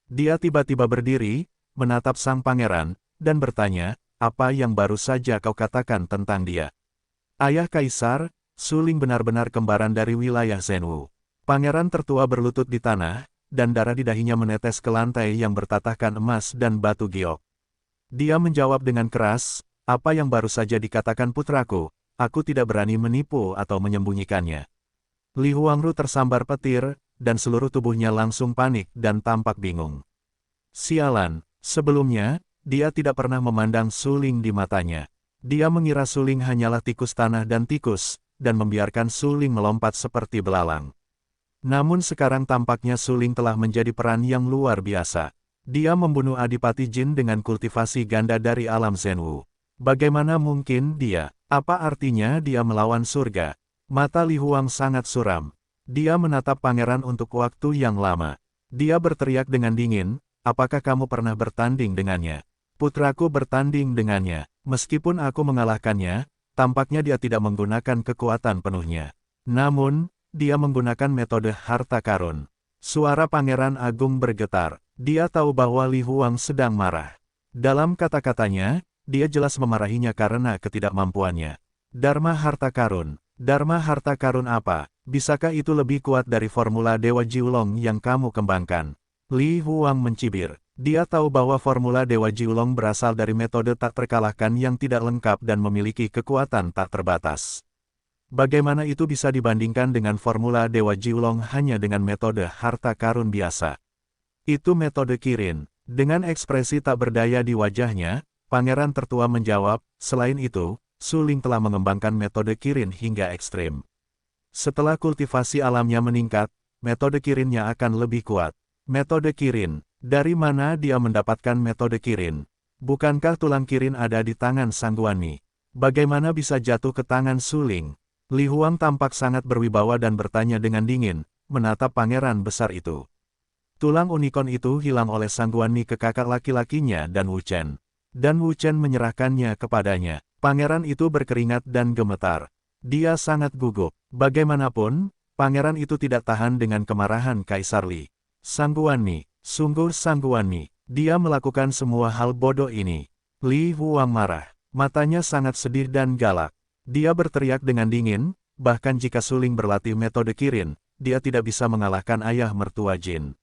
Dia tiba-tiba berdiri, menatap sang pangeran, dan bertanya, apa yang baru saja kau katakan tentang dia? Ayah Kaisar, Su Ling benar-benar kembaran dari wilayah Zhenwu. Pangeran tertua berlutut di tanah, dan darah di dahinya menetes ke lantai yang bertatahkan emas dan batu giok. Dia menjawab dengan keras, apa yang baru saja dikatakan putraku, aku tidak berani menipu atau menyembunyikannya. Li Huangru tersambar petir, dan seluruh tubuhnya langsung panik dan tampak bingung. Sialan, sebelumnya, dia tidak pernah memandang Su Ling di matanya. Dia mengira Su Ling hanyalah tikus tanah dan tikus, dan membiarkan Su Ling melompat seperti belalang. Namun sekarang tampaknya Su Ling telah menjadi peran yang luar biasa. Dia membunuh Adipati Jin dengan kultivasi ganda dari alam Zhenwu. Bagaimana mungkin dia? Apa artinya dia melawan surga? Mata Li Huang sangat suram. Dia menatap pangeran untuk waktu yang lama. Dia berteriak dengan dingin, apakah kamu pernah bertanding dengannya? Putraku bertanding dengannya. Meskipun aku mengalahkannya, tampaknya dia tidak menggunakan kekuatan penuhnya. Namun, dia menggunakan metode harta karun. Suara Pangeran Agung bergetar. Dia tahu bahwa Li Huang sedang marah. Dalam kata-katanya, dia jelas memarahinya karena ketidakmampuannya. Dharma harta karun. Dharma harta karun apa? Bisakah itu lebih kuat dari formula Dewa Jiulong yang kamu kembangkan? Li Huang mencibir. Dia tahu bahwa formula Dewa Jiulong berasal dari metode tak terkalahkan yang tidak lengkap dan memiliki kekuatan tak terbatas. Bagaimana itu bisa dibandingkan dengan formula Dewa Jiulong hanya dengan metode harta karun biasa? Itu metode Kirin. Dengan ekspresi tak berdaya di wajahnya, pangeran tertua menjawab, selain itu, Su Ling telah mengembangkan metode Kirin hingga ekstrim. Setelah kultivasi alamnya meningkat, metode Kirinnya akan lebih kuat. Metode Kirin. Dari mana dia mendapatkan metode Kirin? Bukankah tulang Kirin ada di tangan Sangguani? Bagaimana bisa jatuh ke tangan Su Ling? Li Huang tampak sangat berwibawa dan bertanya dengan dingin, menatap pangeran besar itu. Tulang unicorn itu hilang oleh Sangguani ke kakak laki-lakinya dan Wu Chen. Dan Wu Chen menyerahkannya kepadanya. Pangeran itu berkeringat dan gemetar. Dia sangat gugup. Bagaimanapun, pangeran itu tidak tahan dengan kemarahan Kaisar Li. Sangguani. Sungguh Sangguani, dia melakukan semua hal bodoh ini. Li Huang marah, matanya sangat sedih dan galak. Dia berteriak dengan dingin, bahkan jika Su Ling berlatih metode Kirin, dia tidak bisa mengalahkan ayah mertua Jin.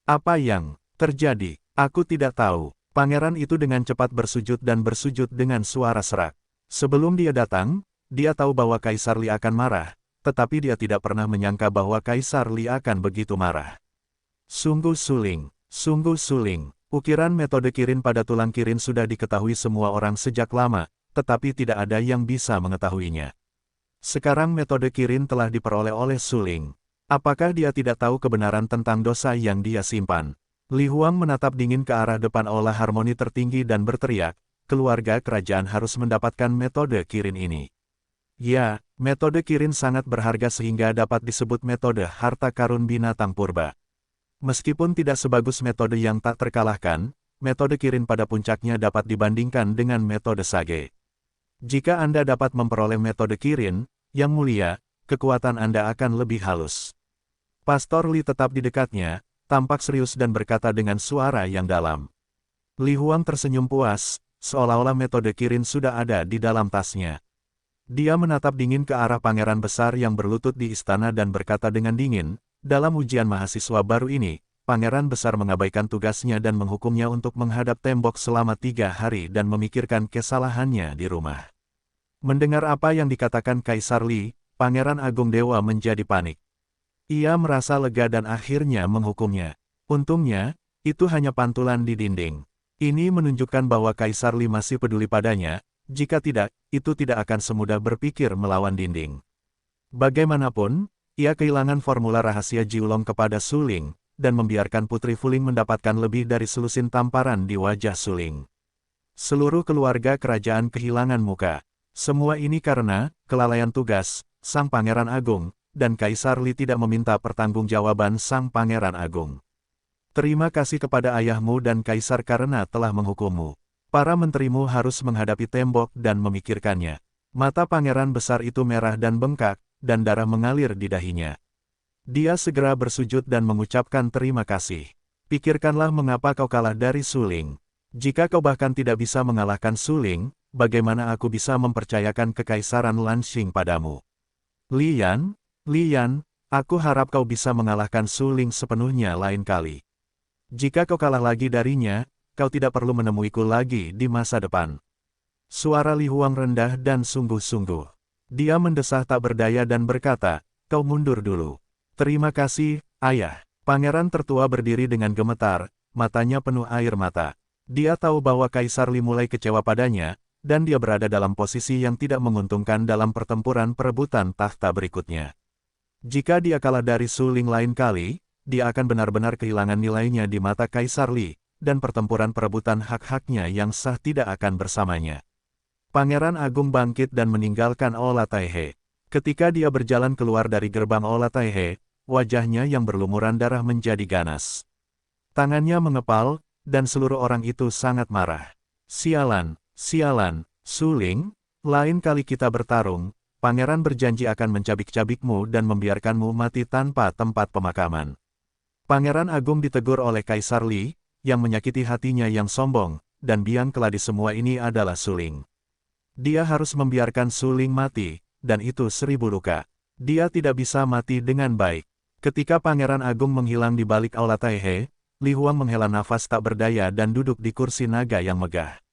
Apa yang terjadi? Aku tidak tahu. Pangeran itu dengan cepat bersujud dan bersujud dengan suara serak. Sebelum dia datang, dia tahu bahwa Kaisar Li akan marah, tetapi dia tidak pernah menyangka bahwa Kaisar Li akan begitu marah. Sungguh suling, sungguh suling. Ukiran metode Kirin pada tulang Kirin sudah diketahui semua orang sejak lama, tetapi tidak ada yang bisa mengetahuinya. Sekarang metode Kirin telah diperoleh oleh Suling. Apakah dia tidak tahu kebenaran tentang dosa yang dia simpan? Li Huang menatap dingin ke arah depan aula harmoni tertinggi dan berteriak, keluarga kerajaan harus mendapatkan metode Kirin ini. Ya, metode Kirin sangat berharga sehingga dapat disebut metode harta karun binatang purba. Meskipun tidak sebagus metode yang tak terkalahkan, metode Kirin pada puncaknya dapat dibandingkan dengan metode Sage. Jika Anda dapat memperoleh metode Kirin, yang mulia, kekuatan Anda akan lebih halus. Pastor Li tetap di dekatnya, tampak serius dan berkata dengan suara yang dalam. Li Huang tersenyum puas, seolah-olah metode Kirin sudah ada di dalam tasnya. Dia menatap dingin ke arah pangeran besar yang berlutut di istana dan berkata dengan dingin, dalam ujian mahasiswa baru ini, pangeran besar mengabaikan tugasnya dan menghukumnya untuk menghadap tembok selama 3 hari dan memikirkan kesalahannya di rumah. Mendengar apa yang dikatakan Kaisar Li, Pangeran Agung Dewa menjadi panik. Ia merasa lega dan akhirnya menghukumnya. Untungnya, itu hanya pantulan di dinding. Ini menunjukkan bahwa Kaisar Li masih peduli padanya, jika tidak, itu tidak akan semudah berpikir melawan dinding. Bagaimanapun, ia kehilangan formula rahasia Jiulong kepada Suling, dan membiarkan Putri Fuling mendapatkan lebih dari selusin tamparan di wajah Suling. Seluruh keluarga kerajaan kehilangan muka. Semua ini karena kelalaian tugas Sang Pangeran Agung, dan Kaisar Li tidak meminta pertanggungjawaban Sang Pangeran Agung. Terima kasih kepada ayahmu dan Kaisar karena telah menghukummu. Para menterimu harus menghadapi tembok dan memikirkannya. Mata pangeran besar itu merah dan bengkak, dan darah mengalir di dahinya. Dia segera bersujud dan mengucapkan terima kasih. Pikirkanlah mengapa kau kalah dari Suling. Jika kau bahkan tidak bisa mengalahkan Suling, bagaimana aku bisa mempercayakan kekaisaran Lanxing padamu? Li Yan, aku harap kau bisa mengalahkan Suling sepenuhnya lain kali. Jika kau kalah lagi darinya, kau tidak perlu menemuiku lagi di masa depan. Suara Li Huang rendah dan sungguh-sungguh. Dia mendesah tak berdaya dan berkata, kau mundur dulu. Terima kasih, ayah. Pangeran tertua berdiri dengan gemetar, matanya penuh air mata. Dia tahu bahwa Kaisar Li mulai kecewa padanya, dan dia berada dalam posisi yang tidak menguntungkan dalam pertempuran perebutan takhta berikutnya. Jika dia kalah dari Suling lain kali, dia akan benar-benar kehilangan nilainya di mata Kaisar Li, dan pertempuran perebutan hak-haknya yang sah tidak akan bersamanya. Pangeran Agung bangkit dan meninggalkan Aula Taihe. Ketika dia berjalan keluar dari gerbang Aula Taihe, wajahnya yang berlumuran darah menjadi ganas. Tangannya mengepal, dan seluruh orang itu sangat marah. Sialan, Suling, lain kali kita bertarung, Pangeran berjanji akan mencabik-cabikmu dan membiarkanmu mati tanpa tempat pemakaman. Pangeran Agung ditegur oleh Kaisar Li, yang menyakiti hatinya yang sombong, dan biang keladi semua ini adalah Suling. Dia harus membiarkan Suling mati, dan itu 1000 luka. Dia tidak bisa mati dengan baik. Ketika Pangeran Agung menghilang di balik Aula Taihe, Li Huang menghela nafas tak berdaya dan duduk di kursi naga yang megah.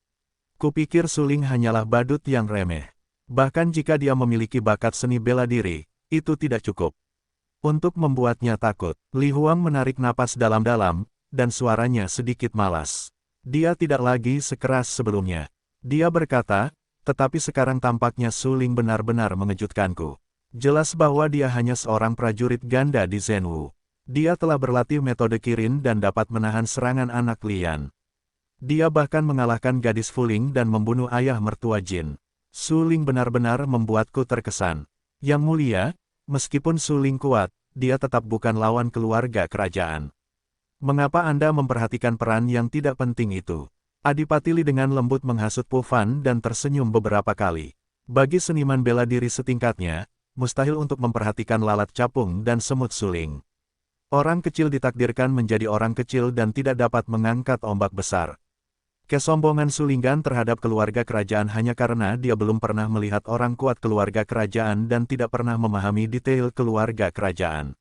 Kupikir Suling hanyalah badut yang remeh. Bahkan jika dia memiliki bakat seni bela diri, itu tidak cukup untuk membuatnya takut. Li Huang menarik napas dalam-dalam, dan suaranya sedikit malas. Dia tidak lagi sekeras sebelumnya. Dia berkata, tetapi sekarang tampaknya Suling benar-benar mengejutkanku. Jelas bahwa dia hanya seorang prajurit ganda di Zhenwu. Dia telah berlatih metode Kirin dan dapat menahan serangan anak Lian. Dia bahkan mengalahkan gadis Fuling dan membunuh ayah mertua Jin. Suling benar-benar membuatku terkesan. Yang mulia, meskipun Suling kuat, dia tetap bukan lawan keluarga kerajaan. Mengapa Anda memperhatikan peran yang tidak penting itu? Adipati Li dengan lembut menghasut Pu Fan dan tersenyum beberapa kali. Bagi seniman bela diri setingkatnya, mustahil untuk memperhatikan lalat capung dan semut Suling. Orang kecil ditakdirkan menjadi orang kecil dan tidak dapat mengangkat ombak besar. Kesombongan Sulinggan terhadap keluarga kerajaan hanya karena dia belum pernah melihat orang kuat keluarga kerajaan dan tidak pernah memahami detail keluarga kerajaan.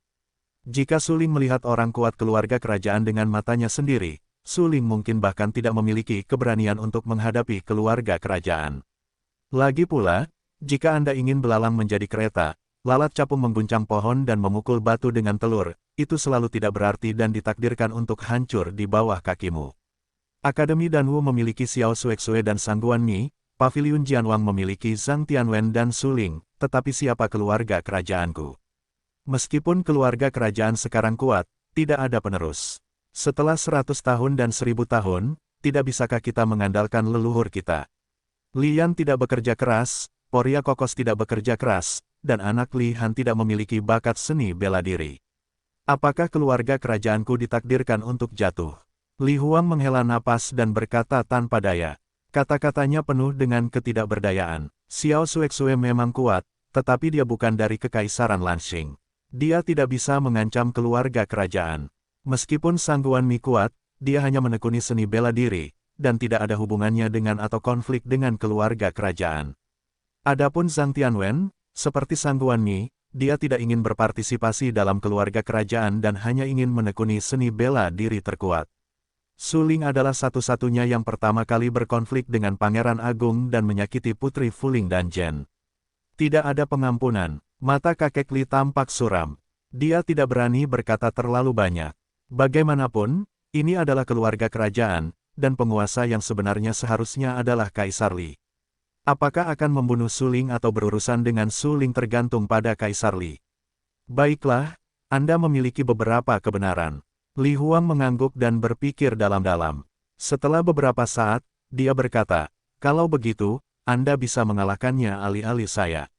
Jika Suling melihat orang kuat keluarga kerajaan dengan matanya sendiri, Su Ling mungkin bahkan tidak memiliki keberanian untuk menghadapi keluarga kerajaan. Lagi pula, jika Anda ingin belalang menjadi kereta, lalat capung mengguncang pohon dan memukul batu dengan telur, itu selalu tidak berarti dan ditakdirkan untuk hancur di bawah kakimu. Akademi Danwu memiliki Xiao Xuexue dan Sangguan Mi, Paviliun Jianwang memiliki Zhang Tianwen dan Su Ling, tetapi siapa keluarga kerajaanku? Meskipun keluarga kerajaan sekarang kuat, tidak ada penerus. Setelah 100 tahun dan 1000 tahun, tidak bisakah kita mengandalkan leluhur kita? Lian tidak bekerja keras, Poria Kokos tidak bekerja keras, dan anak Li Han tidak memiliki bakat seni bela diri. Apakah keluarga kerajaanku ditakdirkan untuk jatuh? Li Huang menghela napas dan berkata tanpa daya. Kata-katanya penuh dengan ketidakberdayaan. Xiao Xuexue memang kuat, tetapi dia bukan dari Kekaisaran Lanxing. Dia tidak bisa mengancam keluarga kerajaan. Meskipun Sangguan Mi kuat, dia hanya menekuni seni bela diri, dan tidak ada hubungannya dengan atau konflik dengan keluarga kerajaan. Adapun Zhang Tianwen, seperti Sangguan Mi, dia tidak ingin berpartisipasi dalam keluarga kerajaan dan hanya ingin menekuni seni bela diri terkuat. Su Ling adalah satu-satunya yang pertama kali berkonflik dengan Pangeran Agung dan menyakiti Putri Fuling dan Jen. Tidak ada pengampunan, mata kakek Li tampak suram. Dia tidak berani berkata terlalu banyak. Bagaimanapun, ini adalah keluarga kerajaan, dan penguasa yang sebenarnya seharusnya adalah Kaisar Li. Apakah akan membunuh Su Ling atau berurusan dengan Su Ling tergantung pada Kaisar Li. Baiklah, Anda memiliki beberapa kebenaran. Li Huang mengangguk dan berpikir dalam-dalam. Setelah beberapa saat, dia berkata, kalau begitu, Anda bisa mengalahkannya alih-alih saya.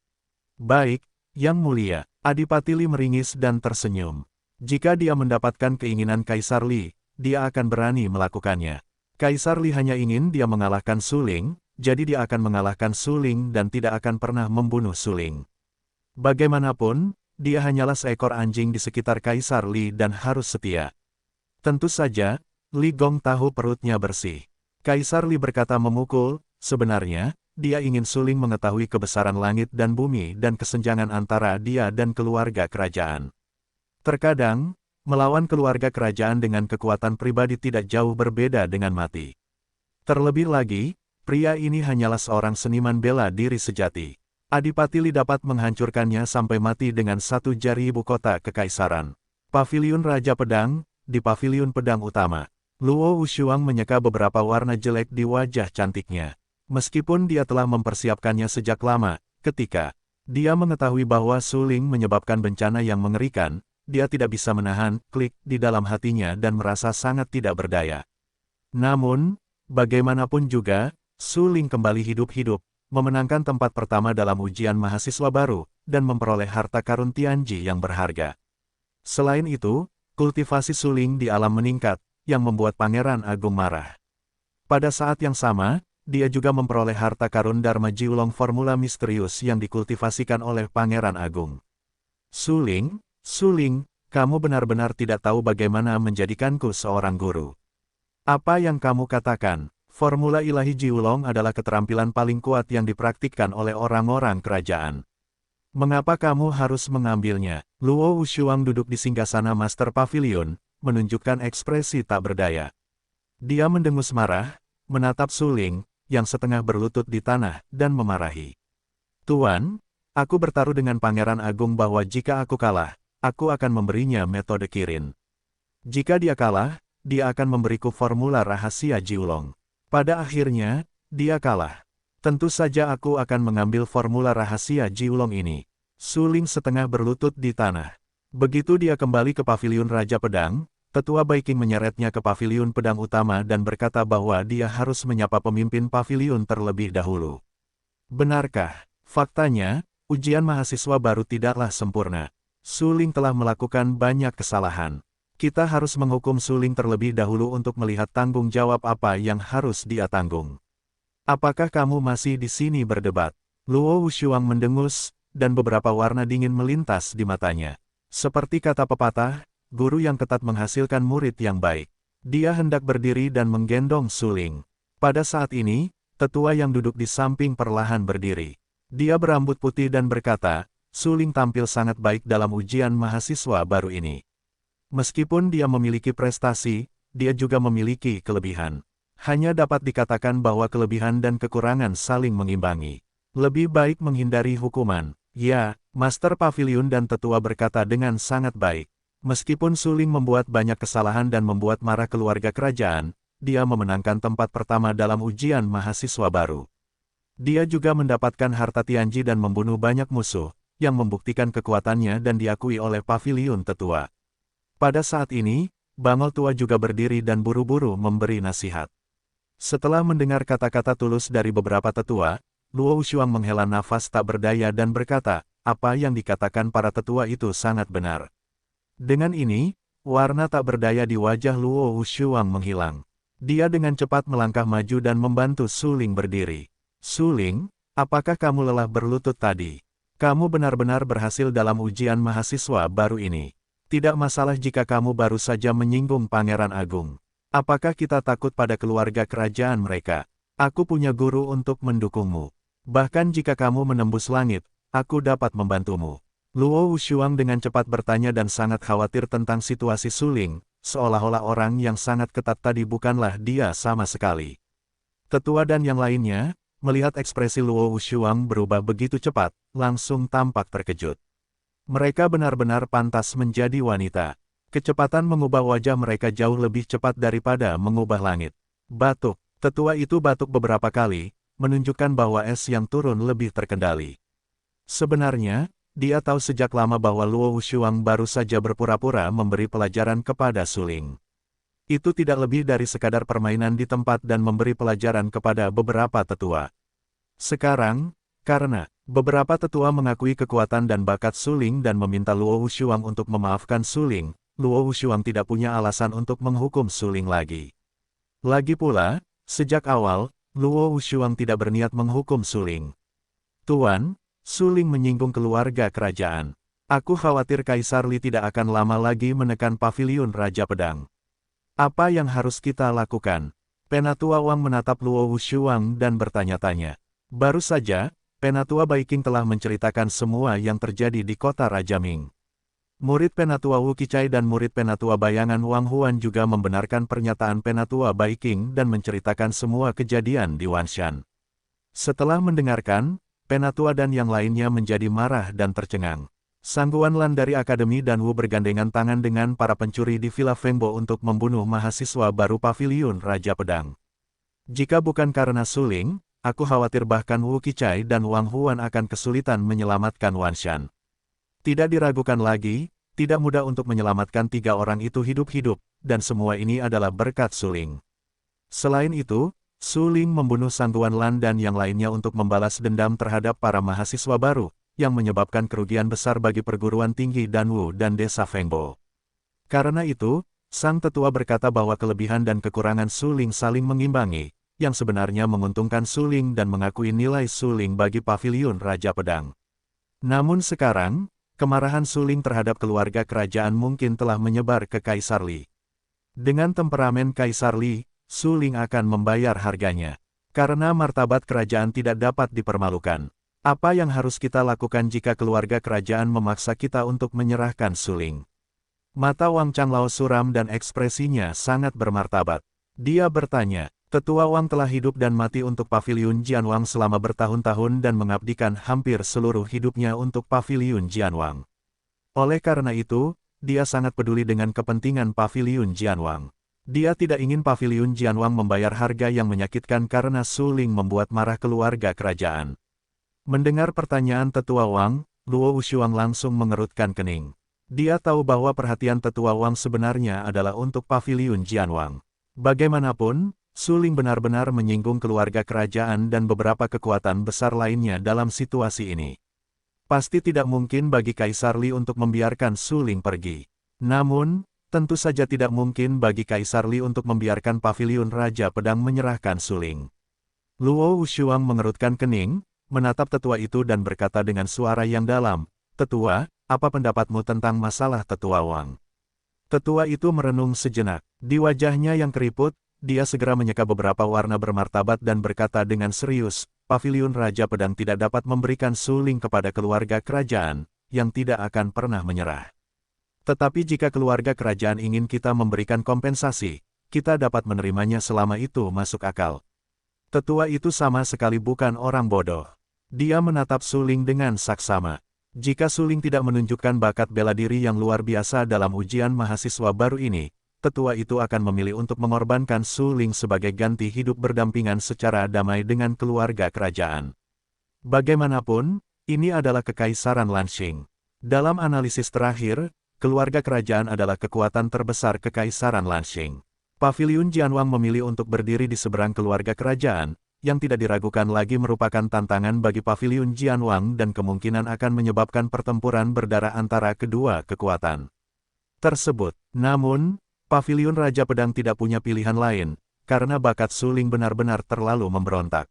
Baik, Yang Mulia. Adipati Li meringis dan tersenyum. Jika dia mendapatkan keinginan Kaisar Li, dia akan berani melakukannya. Kaisar Li hanya ingin dia mengalahkan Su Ling, jadi dia akan mengalahkan Su Ling dan tidak akan pernah membunuh Su Ling. Bagaimanapun, dia hanyalah seekor anjing di sekitar Kaisar Li dan harus setia. Tentu saja, Li Gong tahu perutnya bersih. Kaisar Li berkata memukul, sebenarnya, dia ingin Su Ling mengetahui kebesaran langit dan bumi dan kesenjangan antara dia dan keluarga kerajaan. Terkadang, melawan keluarga kerajaan dengan kekuatan pribadi tidak jauh berbeda dengan mati. Terlebih lagi, pria ini hanyalah seorang seniman bela diri sejati. Adipati Li dapat menghancurkannya sampai mati dengan satu jari ibu kota kekaisaran. Paviliun Raja Pedang, di Paviliun Pedang Utama. Luo Wushuang menyeka beberapa warna jelek di wajah cantiknya. Meskipun dia telah mempersiapkannya sejak lama, ketika dia mengetahui bahwa Su Ling menyebabkan bencana yang mengerikan, dia tidak bisa menahan klik di dalam hatinya dan merasa sangat tidak berdaya. Namun, bagaimanapun juga, Su Ling kembali hidup-hidup, memenangkan tempat pertama dalam ujian mahasiswa baru, dan memperoleh harta karun Tianji yang berharga. Selain itu, kultivasi Su Ling di alam meningkat, yang membuat Pangeran Agung marah. Pada saat yang sama, dia juga memperoleh harta karun Dharma Jiulong formula misterius yang dikultivasikan oleh Pangeran Agung. Su Ling, kamu benar-benar tidak tahu bagaimana menjadikanku seorang guru. Apa yang kamu katakan, formula ilahi Jiulong adalah keterampilan paling kuat yang dipraktikkan oleh orang-orang kerajaan. Mengapa kamu harus mengambilnya? Luo Wushuang duduk di singgasana Master Pavilion, menunjukkan ekspresi tak berdaya. Dia mendengus marah, menatap Su Ling, yang setengah berlutut di tanah, dan memarahi. Tuan, aku bertaruh dengan Pangeran Agung bahwa jika aku kalah, aku akan memberinya metode Kirin. Jika dia kalah, dia akan memberiku formula rahasia Jiulong. Pada akhirnya, dia kalah. Tentu saja aku akan mengambil formula rahasia Jiulong ini. Su Ling setengah berlutut di tanah. Begitu dia kembali ke Paviliun Raja Pedang, Tetua Baiking menyeretnya ke Paviliun Pedang Utama dan berkata bahwa dia harus menyapa pemimpin paviliun terlebih dahulu. Benarkah? Faktanya, ujian mahasiswa baru tidaklah sempurna. Su Ling telah melakukan banyak kesalahan. Kita harus menghukum Su Ling terlebih dahulu untuk melihat tanggung jawab apa yang harus dia tanggung. Apakah kamu masih di sini berdebat? Luo Wushuang mendengus, dan beberapa warna dingin melintas di matanya. Seperti kata pepatah, guru yang ketat menghasilkan murid yang baik. Dia hendak berdiri dan menggendong Su Ling. Pada saat ini, tetua yang duduk di samping perlahan berdiri. Dia berambut putih dan berkata, Su Ling tampil sangat baik dalam ujian mahasiswa baru ini. Meskipun dia memiliki prestasi, dia juga memiliki kelebihan. Hanya dapat dikatakan bahwa kelebihan dan kekurangan saling mengimbangi. Lebih baik menghindari hukuman. Ya, Master Pavilion dan tetua berkata dengan sangat baik. Meskipun Su Ling membuat banyak kesalahan dan membuat marah keluarga kerajaan, dia memenangkan tempat pertama dalam ujian mahasiswa baru. Dia juga mendapatkan harta Tianji dan membunuh banyak musuh, yang membuktikan kekuatannya dan diakui oleh Pavilion tetua. Pada saat ini, Bangau tua juga berdiri dan buru-buru memberi nasihat. Setelah mendengar kata-kata tulus dari beberapa tetua, Luo Wuxiang menghela nafas tak berdaya dan berkata, apa yang dikatakan para tetua itu sangat benar. Dengan ini, warna tak berdaya di wajah Luo Wuxiang menghilang. Dia dengan cepat melangkah maju dan membantu Su Ling berdiri. Su Ling, apakah kamu lelah berlutut tadi? Kamu benar-benar berhasil dalam ujian mahasiswa baru ini. Tidak masalah jika kamu baru saja menyinggung Pangeran Agung. Apakah kita takut pada keluarga kerajaan mereka? Aku punya guru untuk mendukungmu. Bahkan jika kamu menembus langit, aku dapat membantumu. Luo Wuxiang dengan cepat bertanya dan sangat khawatir tentang situasi Su Ling, seolah-olah orang yang sangat ketat tadi bukanlah dia sama sekali. Tetua dan yang lainnya, melihat ekspresi Luo Wuxiang berubah begitu cepat, langsung tampak terkejut. Mereka benar-benar pantas menjadi wanita. Kecepatan mengubah wajah mereka jauh lebih cepat daripada mengubah langit. Batuk, tetua itu batuk beberapa kali, menunjukkan bahwa es yang turun lebih terkendali. Sebenarnya, dia tahu sejak lama bahwa Luo Wuxiang baru saja berpura-pura memberi pelajaran kepada Su Ling. Itu tidak lebih dari sekadar permainan di tempat dan memberi pelajaran kepada beberapa tetua. Sekarang, karena beberapa tetua mengakui kekuatan dan bakat Su Ling dan meminta Luo Wuxiang untuk memaafkan Su Ling, Luo Wuxiang tidak punya alasan untuk menghukum Su Ling lagi. Lagi pula, sejak awal, Luo Wuxiang tidak berniat menghukum Su Ling. Tuan, Su Ling menyinggung keluarga kerajaan. Aku khawatir Kaisar Li tidak akan lama lagi menekan Pavilion Raja Pedang. Apa yang harus kita lakukan? Penatua Wang menatap Luo Wuxiang dan bertanya-tanya. Baru saja, Penatua Baiking telah menceritakan semua yang terjadi di kota Raja Ming. Murid Penatua Wu Qicai dan murid Penatua Bayangan Wang Huan juga membenarkan pernyataan Penatua Baiking dan menceritakan semua kejadian di Wanshan. Setelah mendengarkan, Penatua dan yang lainnya menjadi marah dan tercengang. Sangguan Lan dari Akademi dan Wu bergandengan tangan dengan para pencuri di Villa Fengbo untuk membunuh mahasiswa baru Pavilion Raja Pedang. Jika bukan karena Su Ling, aku khawatir bahkan Wu Qicai dan Wang Huan akan kesulitan menyelamatkan Wanshan. Tidak diragukan lagi, tidak mudah untuk menyelamatkan 3 orang itu hidup-hidup, dan semua ini adalah berkat Su Ling. Selain itu, Su Ling membunuh Sangguan Lan dan yang lainnya untuk membalas dendam terhadap para mahasiswa baru, yang menyebabkan kerugian besar bagi perguruan tinggi Danwu dan desa Fengbo. Karena itu, sang tetua berkata bahwa kelebihan dan kekurangan Su Ling saling mengimbangi, yang sebenarnya menguntungkan Su Ling dan mengakui nilai Su Ling bagi Pavilion Raja Pedang. Namun sekarang, kemarahan Su Ling terhadap keluarga kerajaan mungkin telah menyebar ke Kaisar Li. Dengan temperamen Kaisar Li, Su Ling akan membayar harganya. Karena martabat kerajaan tidak dapat dipermalukan. Apa yang harus kita lakukan jika keluarga kerajaan memaksa kita untuk menyerahkan Su Ling? Mata Wang Changlao suram dan ekspresinya sangat bermartabat. Dia bertanya, Tetua Wang telah hidup dan mati untuk Pavilion Jianwang selama bertahun-tahun dan mengabdikan hampir seluruh hidupnya untuk Pavilion Jianwang. Oleh karena itu, dia sangat peduli dengan kepentingan Pavilion Jianwang. Dia tidak ingin Pavilion Jianwang membayar harga yang menyakitkan karena Su Ling membuat marah keluarga kerajaan. Mendengar pertanyaan Tetua Wang, Luo Wuxiang langsung mengerutkan kening. Dia tahu bahwa perhatian Tetua Wang sebenarnya adalah untuk Pavilion Jianwang. Bagaimanapun, Su Ling benar-benar menyinggung keluarga kerajaan dan beberapa kekuatan besar lainnya dalam situasi ini. Pasti tidak mungkin bagi Kaisar Li untuk membiarkan Su Ling pergi. Namun, tentu saja tidak mungkin bagi Kaisar Li untuk membiarkan Pavilion Raja Pedang menyerahkan Su Ling. Luo Wuxiang mengerutkan kening, menatap tetua itu dan berkata dengan suara yang dalam, "Tetua, apa pendapatmu tentang masalah Tetua Wang?" Tetua itu merenung sejenak. Di wajahnya yang keriput, dia segera menyeka beberapa warna bermartabat dan berkata dengan serius, Pavilion Raja Pedang tidak dapat memberikan Su Ling kepada keluarga kerajaan, yang tidak akan pernah menyerah. Tetapi jika keluarga kerajaan ingin kita memberikan kompensasi, kita dapat menerimanya selama itu masuk akal. Tetua itu sama sekali bukan orang bodoh. Dia menatap Su Ling dengan saksama. Jika Su Ling tidak menunjukkan bakat bela diri yang luar biasa dalam ujian mahasiswa baru ini, tetua itu akan memilih untuk mengorbankan Su Ling sebagai ganti hidup berdampingan secara damai dengan keluarga kerajaan. Bagaimanapun, ini adalah Kekaisaran Lanxing. Dalam analisis terakhir, keluarga kerajaan adalah kekuatan terbesar Kekaisaran Lanxing. Paviliun Jianwang memilih untuk berdiri di seberang keluarga kerajaan, yang tidak diragukan lagi merupakan tantangan bagi Paviliun Jianwang dan kemungkinan akan menyebabkan pertempuran berdarah antara kedua kekuatan tersebut. Namun, Paviliun Raja Pedang tidak punya pilihan lain, karena bakat Su Ling benar-benar terlalu memberontak.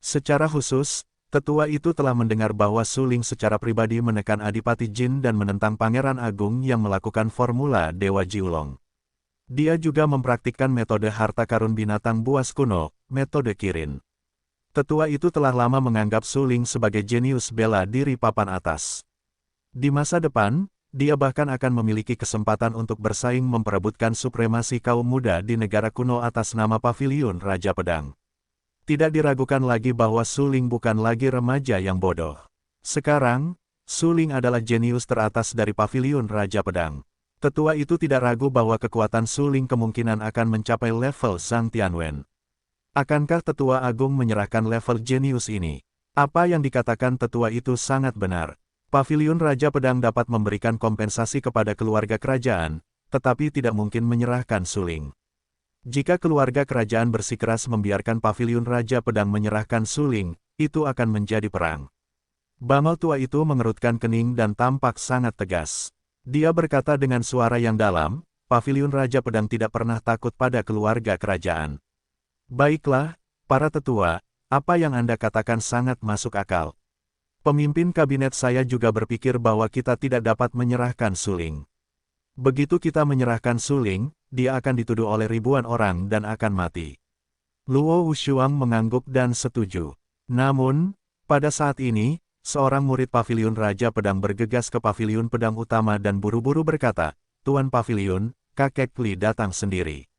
Secara khusus, tetua itu telah mendengar bahwa Su Ling secara pribadi menekan Adipati Jin dan menentang Pangeran Agung yang melakukan formula Dewa Jiulong. Dia juga mempraktikkan metode harta karun binatang buas kuno, metode Kirin. Tetua itu telah lama menganggap Su Ling sebagai jenius bela diri papan atas. Di masa depan, dia bahkan akan memiliki kesempatan untuk bersaing memperebutkan supremasi kaum muda di negara kuno atas nama Paviliun Raja Pedang. Tidak diragukan lagi bahwa Su Ling bukan lagi remaja yang bodoh. Sekarang, Su Ling adalah jenius teratas dari Paviliun Raja Pedang. Tetua itu tidak ragu bahwa kekuatan Su Ling kemungkinan akan mencapai level Zhang Tianwen. Akankah Tetua Agung menyerahkan level jenius ini? Apa yang dikatakan tetua itu sangat benar. Paviliun Raja Pedang dapat memberikan kompensasi kepada keluarga kerajaan, tetapi tidak mungkin menyerahkan Su Ling. Jika keluarga kerajaan bersikeras membiarkan Paviliun Raja Pedang menyerahkan Su Ling, itu akan menjadi perang. Bangau tua itu mengerutkan kening dan tampak sangat tegas. Dia berkata dengan suara yang dalam, Paviliun Raja Pedang tidak pernah takut pada keluarga kerajaan. Baiklah, para tetua, apa yang Anda katakan sangat masuk akal. Pemimpin kabinet saya juga berpikir bahwa kita tidak dapat menyerahkan Su Ling. Begitu kita menyerahkan Su Ling, dia akan dituduh oleh ribuan orang dan akan mati. Luo Wushuang mengangguk dan setuju. Namun, pada saat ini, seorang murid Paviliun Raja Pedang bergegas ke Paviliun Pedang Utama dan buru-buru berkata, "Tuan Paviliun, kakek Li datang sendiri."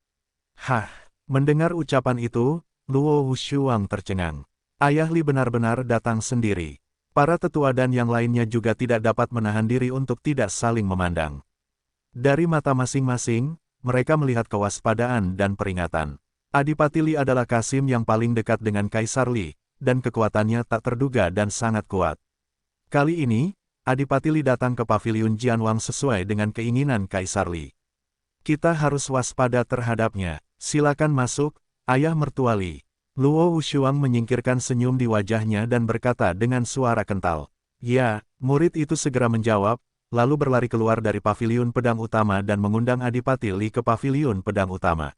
Hah, mendengar ucapan itu, Luo Wushuang tercengang. Ayah Li benar-benar datang sendiri. Para tetua dan yang lainnya juga tidak dapat menahan diri untuk tidak saling memandang. Dari mata masing-masing, mereka melihat kewaspadaan dan peringatan. Adipati Li adalah Kasim yang paling dekat dengan Kaisar Li, dan kekuatannya tak terduga dan sangat kuat. Kali ini, Adipati Li datang ke Paviliun Jianwang sesuai dengan keinginan Kaisar Li. Kita harus waspada terhadapnya. Silakan masuk, ayah mertua Li. Luo Wushuang menyingkirkan senyum di wajahnya dan berkata dengan suara kental. Ya, murid itu segera menjawab, lalu berlari keluar dari Paviliun Pedang Utama dan mengundang Adipati Li ke Paviliun Pedang Utama.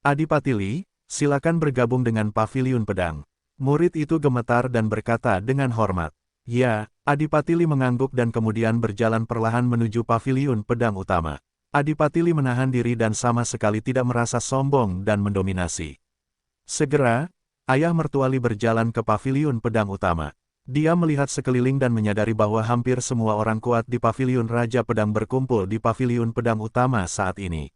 Adipati Li, silakan bergabung dengan Paviliun Pedang. Murid itu gemetar dan berkata dengan hormat. Ya, Adipati Li mengangguk dan kemudian berjalan perlahan menuju Paviliun Pedang Utama. Adipati Li menahan diri dan sama sekali tidak merasa sombong dan mendominasi. Segera, ayah mertua Li berjalan ke Paviliun Pedang Utama. Dia melihat sekeliling dan menyadari bahwa hampir semua orang kuat di Paviliun Raja Pedang berkumpul di Paviliun Pedang Utama saat ini.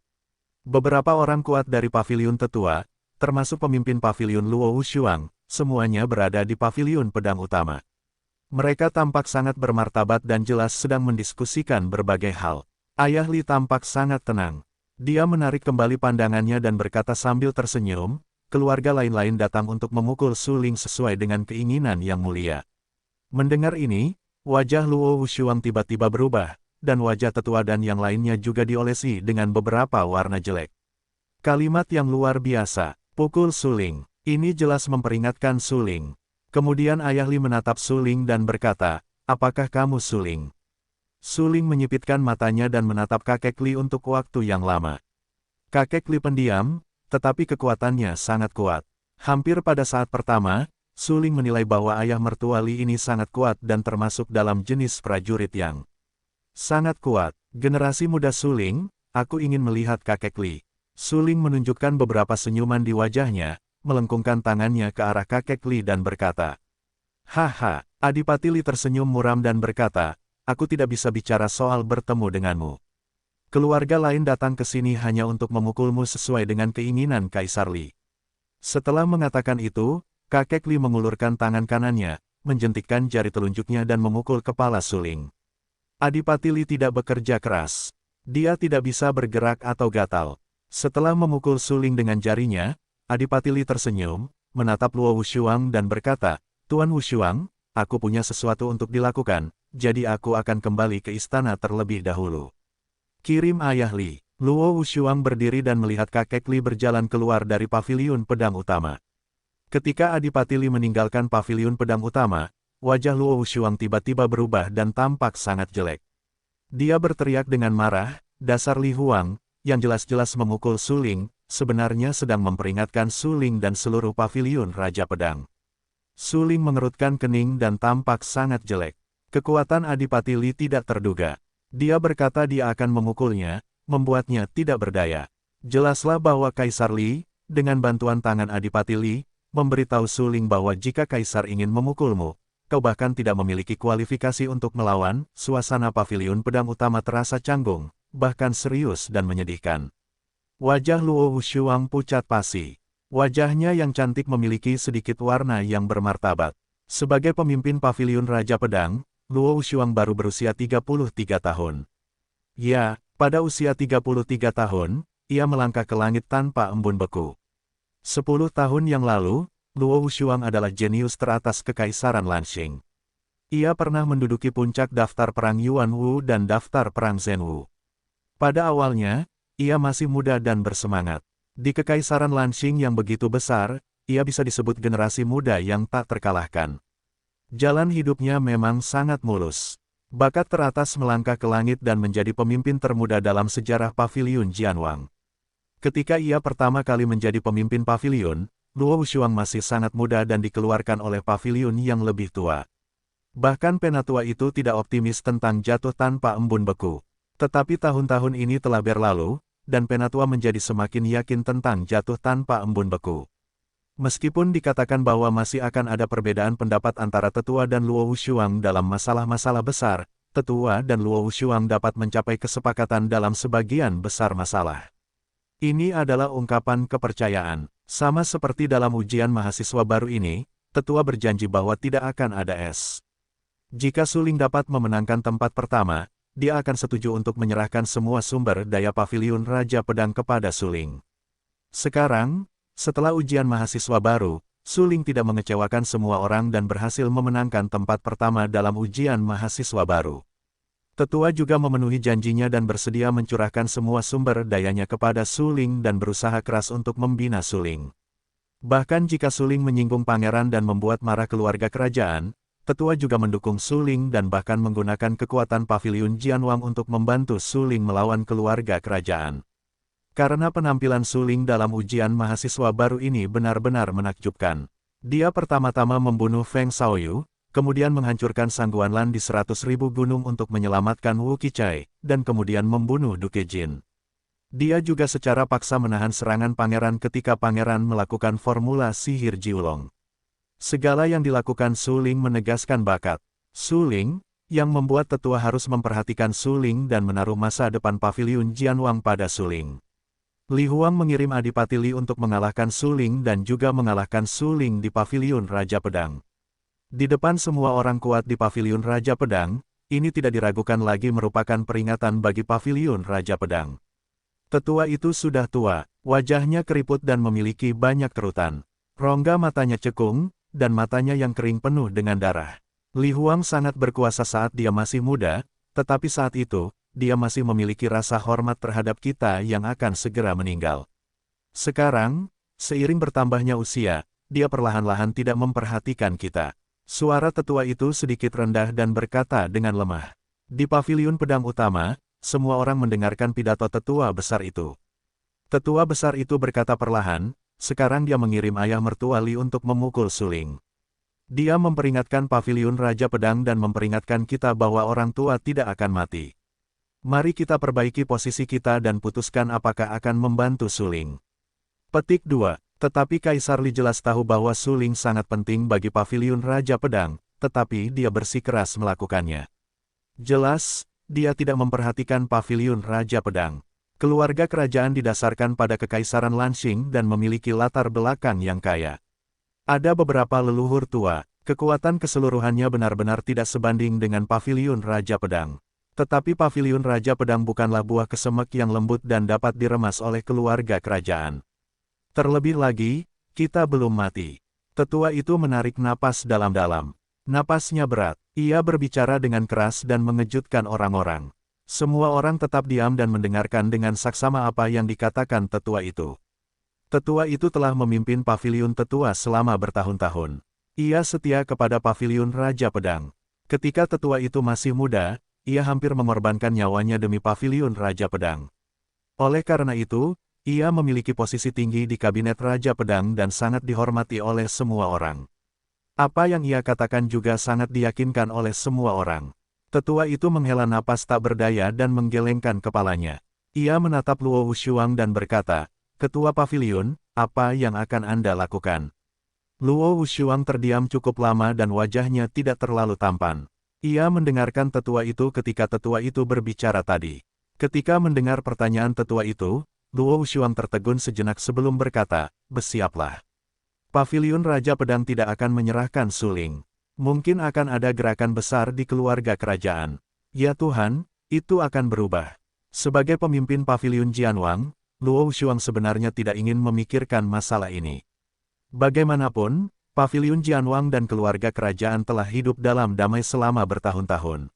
Beberapa orang kuat dari Paviliun Tetua, termasuk pemimpin Paviliun Luo Wushuang, semuanya berada di Paviliun Pedang Utama. Mereka tampak sangat bermartabat dan jelas sedang mendiskusikan berbagai hal. Ayah Li tampak sangat tenang. Dia menarik kembali pandangannya dan berkata sambil tersenyum, keluarga lain-lain datang untuk memukul Su Ling sesuai dengan keinginan yang mulia. Mendengar ini, wajah Luo Wushuang tiba-tiba berubah, dan wajah tetua dan yang lainnya juga diolesi dengan beberapa warna jelek. Kalimat yang luar biasa, pukul Su Ling. Ini jelas memperingatkan Su Ling. Kemudian ayah Li menatap Su Ling dan berkata, apakah kamu Su Ling? Su Ling menyipitkan matanya dan menatap kakek Li untuk waktu yang lama. Kakek Li pendiam, tetapi kekuatannya sangat kuat. Hampir pada saat pertama, Su Ling menilai bahwa ayah mertua Li ini sangat kuat dan termasuk dalam jenis prajurit yang sangat kuat. Generasi muda Su Ling, aku ingin melihat kakek Li. Su Ling menunjukkan beberapa senyuman di wajahnya, melengkungkan tangannya ke arah kakek Li dan berkata, haha, Adipati Li tersenyum muram dan berkata, aku tidak bisa bicara soal bertemu denganmu. Keluarga lain datang ke sini hanya untuk memukulmu sesuai dengan keinginan Kaisar Li. Setelah mengatakan itu, kakek Li mengulurkan tangan kanannya, menjentikkan jari telunjuknya dan memukul kepala Suling. Adipati Li tidak bekerja keras. Dia tidak bisa bergerak atau gatal. Setelah memukul Suling dengan jarinya, Adipati Li tersenyum, menatap Luo Wushuang dan berkata, "Tuan Wushuang, aku punya sesuatu untuk dilakukan, jadi aku akan kembali ke istana terlebih dahulu." Kirim ayah Li. Luo Wushuang berdiri dan melihat kakek Li berjalan keluar dari paviliun pedang utama. Ketika Adipati Li meninggalkan paviliun pedang utama, wajah Luo Wushuang tiba-tiba berubah dan tampak sangat jelek. Dia berteriak dengan marah, "Dasar Li Huang, yang jelas-jelas memukul Suling, sebenarnya sedang memperingatkan Suling dan seluruh paviliun Raja Pedang." Suling mengerutkan kening dan tampak sangat jelek. Kekuatan Adipati Li tidak terduga. Dia berkata dia akan memukulnya, membuatnya tidak berdaya. Jelaslah bahwa Kaisar Li, dengan bantuan tangan Adipati Li, memberitahu Suling bahwa jika Kaisar ingin memukulmu, kau bahkan tidak memiliki kualifikasi untuk melawan. Suasana paviliun pedang utama terasa canggung, bahkan serius dan menyedihkan. Wajah Luo Wushuang pucat pasi. Wajahnya yang cantik memiliki sedikit warna yang bermartabat. Sebagai pemimpin paviliun Raja Pedang, Luo Wushuang baru berusia 33 tahun. Ya, pada usia 33 tahun, ia melangkah ke langit tanpa embun beku. 10 tahun yang lalu, Luo Wushuang adalah jenius teratas Kekaisaran Lanxing. Ia pernah menduduki puncak daftar perang Yuan Wu dan daftar perang Zhen Wu. Pada awalnya, ia masih muda dan bersemangat. Di Kekaisaran Lanxing yang begitu besar, ia bisa disebut generasi muda yang tak terkalahkan. Jalan hidupnya memang sangat mulus. Bakat teratas melangkah ke langit dan menjadi pemimpin termuda dalam sejarah paviliun Jianwang. Ketika ia pertama kali menjadi pemimpin paviliun, Luo Wushuang masih sangat muda dan dikeluarkan oleh paviliun yang lebih tua. Bahkan penatua itu tidak optimis tentang jatuh tanpa embun beku. Tetapi tahun-tahun ini telah berlalu, dan penatua menjadi semakin yakin tentang jatuh tanpa embun beku. Meskipun dikatakan bahwa masih akan ada perbedaan pendapat antara tetua dan Luo Wushuang dalam masalah-masalah besar, tetua dan Luo Wushuang dapat mencapai kesepakatan dalam sebagian besar masalah. Ini adalah ungkapan kepercayaan. Sama seperti dalam ujian mahasiswa baru ini, tetua berjanji bahwa tidak akan ada es. Jika Suling dapat memenangkan tempat pertama, dia akan setuju untuk menyerahkan semua sumber daya paviliun Raja Pedang kepada Suling. Sekarang, setelah ujian mahasiswa baru, Suling tidak mengecewakan semua orang dan berhasil memenangkan tempat pertama dalam ujian mahasiswa baru. Tetua juga memenuhi janjinya dan bersedia mencurahkan semua sumber dayanya kepada Suling dan berusaha keras untuk membina Suling. Bahkan jika Suling menyinggung pangeran dan membuat marah keluarga kerajaan, tetua juga mendukung Suling dan bahkan menggunakan kekuatan paviliun Jianwang untuk membantu Suling melawan keluarga kerajaan. Karena penampilan Suling dalam ujian mahasiswa baru ini benar-benar menakjubkan. Dia pertama-tama membunuh Feng Shaoyu, kemudian menghancurkan Sangguanlan di 100.000 gunung untuk menyelamatkan Wu Qichai, dan kemudian membunuh Duke Jin. Dia juga secara paksa menahan serangan pangeran ketika pangeran melakukan formula sihir Jiulong. Segala yang dilakukan Suling menegaskan bakat Suling, yang membuat tetua harus memperhatikan Suling dan menaruh masa depan paviliun Jianwang pada Suling. Li Huang mengirim Adipati Li untuk mengalahkan Suling dan juga mengalahkan Suling di paviliun Raja Pedang. Di depan semua orang kuat di paviliun Raja Pedang, ini tidak diragukan lagi merupakan peringatan bagi paviliun Raja Pedang. Tetua itu sudah tua, wajahnya keriput dan memiliki banyak kerutan. Rongga matanya cekung, dan matanya yang kering penuh dengan darah. Li Huang sangat berkuasa saat dia masih muda, tetapi saat itu, dia masih memiliki rasa hormat terhadap kita yang akan segera meninggal. Sekarang, seiring bertambahnya usia, dia perlahan-lahan tidak memperhatikan kita. Suara tetua itu sedikit rendah dan berkata dengan lemah. Di paviliun pedang utama, semua orang mendengarkan pidato tetua besar itu. Tetua besar itu berkata perlahan, sekarang dia mengirim ayah mertua Li untuk memukul Suling. Dia memperingatkan paviliun Raja Pedang dan memperingatkan kita bahwa orang tua tidak akan mati. Mari kita perbaiki posisi kita dan putuskan apakah akan membantu Suling. Petik 2. Tetapi Kaisar Li jelas tahu bahwa Suling sangat penting bagi paviliun Raja Pedang, tetapi dia bersikeras melakukannya. Jelas, dia tidak memperhatikan paviliun Raja Pedang. Keluarga kerajaan didasarkan pada Kekaisaran Lanxing dan memiliki latar belakang yang kaya. Ada beberapa leluhur tua, kekuatan keseluruhannya benar-benar tidak sebanding dengan paviliun Raja Pedang. Tetapi paviliun Raja Pedang bukanlah buah kesemek yang lembut dan dapat diremas oleh keluarga kerajaan. Terlebih lagi, kita belum mati. Tetua itu menarik napas dalam-dalam. Napasnya berat. Ia berbicara dengan keras dan mengejutkan orang-orang. Semua orang tetap diam dan mendengarkan dengan saksama apa yang dikatakan tetua itu. Tetua itu telah memimpin paviliun tetua selama bertahun-tahun. Ia setia kepada paviliun Raja Pedang. Ketika tetua itu masih muda, ia hampir mengorbankan nyawanya demi paviliun Raja Pedang. Oleh karena itu, ia memiliki posisi tinggi di kabinet Raja Pedang dan sangat dihormati oleh semua orang. Apa yang ia katakan juga sangat diyakinkan oleh semua orang. Tetua itu menghela napas tak berdaya dan menggelengkan kepalanya. Ia menatap Luo Wushuang dan berkata, "Ketua paviliun, apa yang akan Anda lakukan?" Luo Wushuang terdiam cukup lama dan wajahnya tidak terlalu tampan. Ia mendengarkan tetua itu ketika tetua itu berbicara tadi. Ketika mendengar pertanyaan tetua itu, Luo Wushuang tertegun sejenak sebelum berkata, "Bersiaplah. Paviliun Raja Pedang tidak akan menyerahkan suling. Mungkin akan ada gerakan besar di keluarga kerajaan. Ya Tuhan, itu akan berubah." Sebagai pemimpin paviliun Jianwang, Luo Wushuang sebenarnya tidak ingin memikirkan masalah ini. Bagaimanapun, paviliun Jianwang dan keluarga kerajaan telah hidup dalam damai selama bertahun-tahun.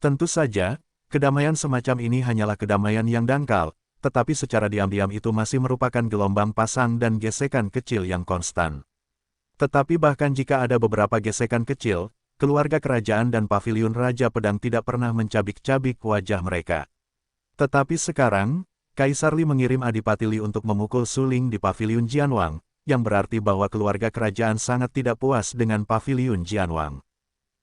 Tentu saja, kedamaian semacam ini hanyalah kedamaian yang dangkal, tetapi secara diam-diam itu masih merupakan gelombang pasang dan gesekan kecil yang konstan. Tetapi bahkan jika ada beberapa gesekan kecil, keluarga kerajaan dan paviliun Raja Pedang tidak pernah mencabik-cabik wajah mereka. Tetapi sekarang, Kaisar Li mengirim Adipati Li untuk memukul suling di paviliun Jianwang, yang berarti bahwa keluarga kerajaan sangat tidak puas dengan paviliun Jianwang.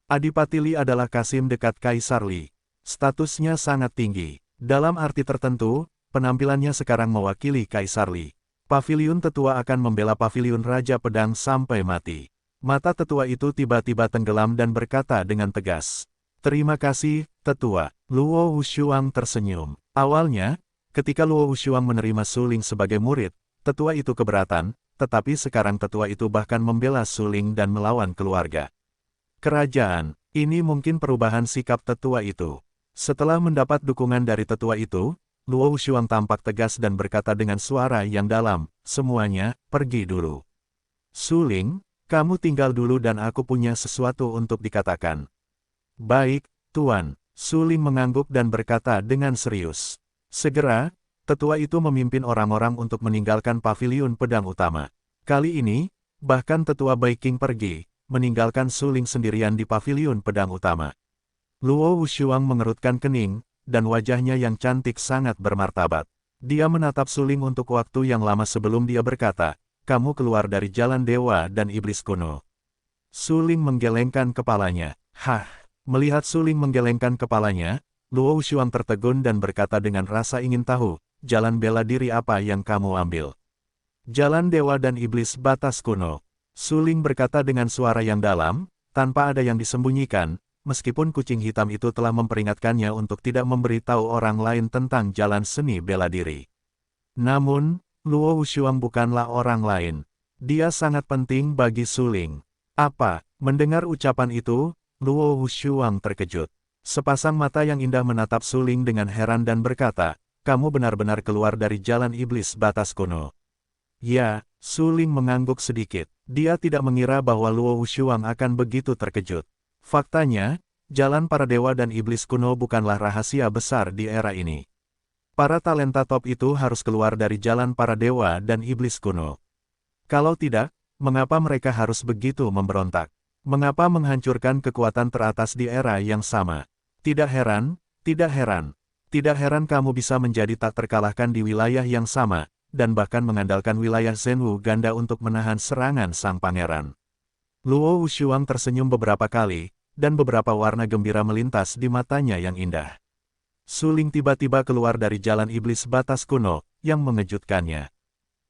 Adipati Li adalah kasim dekat Kaisar Li. Statusnya sangat tinggi. Dalam arti tertentu, penampilannya sekarang mewakili Kaisar Li. Paviliun tetua akan membela paviliun Raja Pedang sampai mati. Mata tetua itu tiba-tiba tenggelam dan berkata dengan tegas, "Terima kasih, tetua." Luo Wushuang tersenyum. Awalnya, ketika Luo Wushuang menerima suling sebagai murid, tetua itu keberatan, tetapi sekarang tetua itu bahkan membela suling dan melawan keluarga kerajaan. Ini mungkin perubahan sikap tetua itu. Setelah mendapat dukungan dari tetua itu, Luo Wushuang tampak tegas dan berkata dengan suara yang dalam, "Semuanya, pergi dulu. Suling, kamu tinggal dulu dan aku punya sesuatu untuk dikatakan." "Baik, Tuan." Suling mengangguk dan berkata dengan serius. Segera, tetua itu memimpin orang-orang untuk meninggalkan paviliun pedang utama. Kali ini, bahkan tetua Baiking pergi, meninggalkan suling sendirian di paviliun pedang utama. Luo Wushuang mengerutkan kening, dan wajahnya yang cantik sangat bermartabat. Dia menatap suling untuk waktu yang lama sebelum dia berkata, "Kamu keluar dari jalan dewa dan iblis kuno." Suling menggelengkan kepalanya. Hah! Melihat suling menggelengkan kepalanya, Luo Wushuang tertegun dan berkata dengan rasa ingin tahu, "Jalan bela diri apa yang kamu ambil?" "Jalan dewa dan iblis batas kuno." Suling berkata dengan suara yang dalam, tanpa ada yang disembunyikan, meskipun kucing hitam itu telah memperingatkannya untuk tidak memberitahu orang lain tentang jalan seni bela diri. Namun, Luo Wushuang bukanlah orang lain. Dia sangat penting bagi suling. Apa? Mendengar ucapan itu, Luo Wushuang terkejut. Sepasang mata yang indah menatap suling dengan heran dan berkata, "Kamu benar-benar keluar dari jalan iblis batas kuno." Ya, suling mengangguk sedikit. Dia tidak mengira bahwa Luo Wushuang akan begitu terkejut. Faktanya, jalan para dewa dan iblis kuno bukanlah rahasia besar di era ini. Para talenta top itu harus keluar dari jalan para dewa dan iblis kuno. Kalau tidak, mengapa mereka harus begitu memberontak? Mengapa menghancurkan kekuatan teratas di era yang sama? Tidak heran, tidak heran. Tidak heran kamu bisa menjadi tak terkalahkan di wilayah yang sama, dan bahkan mengandalkan wilayah Zhenwu ganda untuk menahan serangan sang pangeran. Luo Wushuang tersenyum beberapa kali, dan beberapa warna gembira melintas di matanya yang indah. Suling tiba-tiba keluar dari jalan iblis batas kuno, yang mengejutkannya.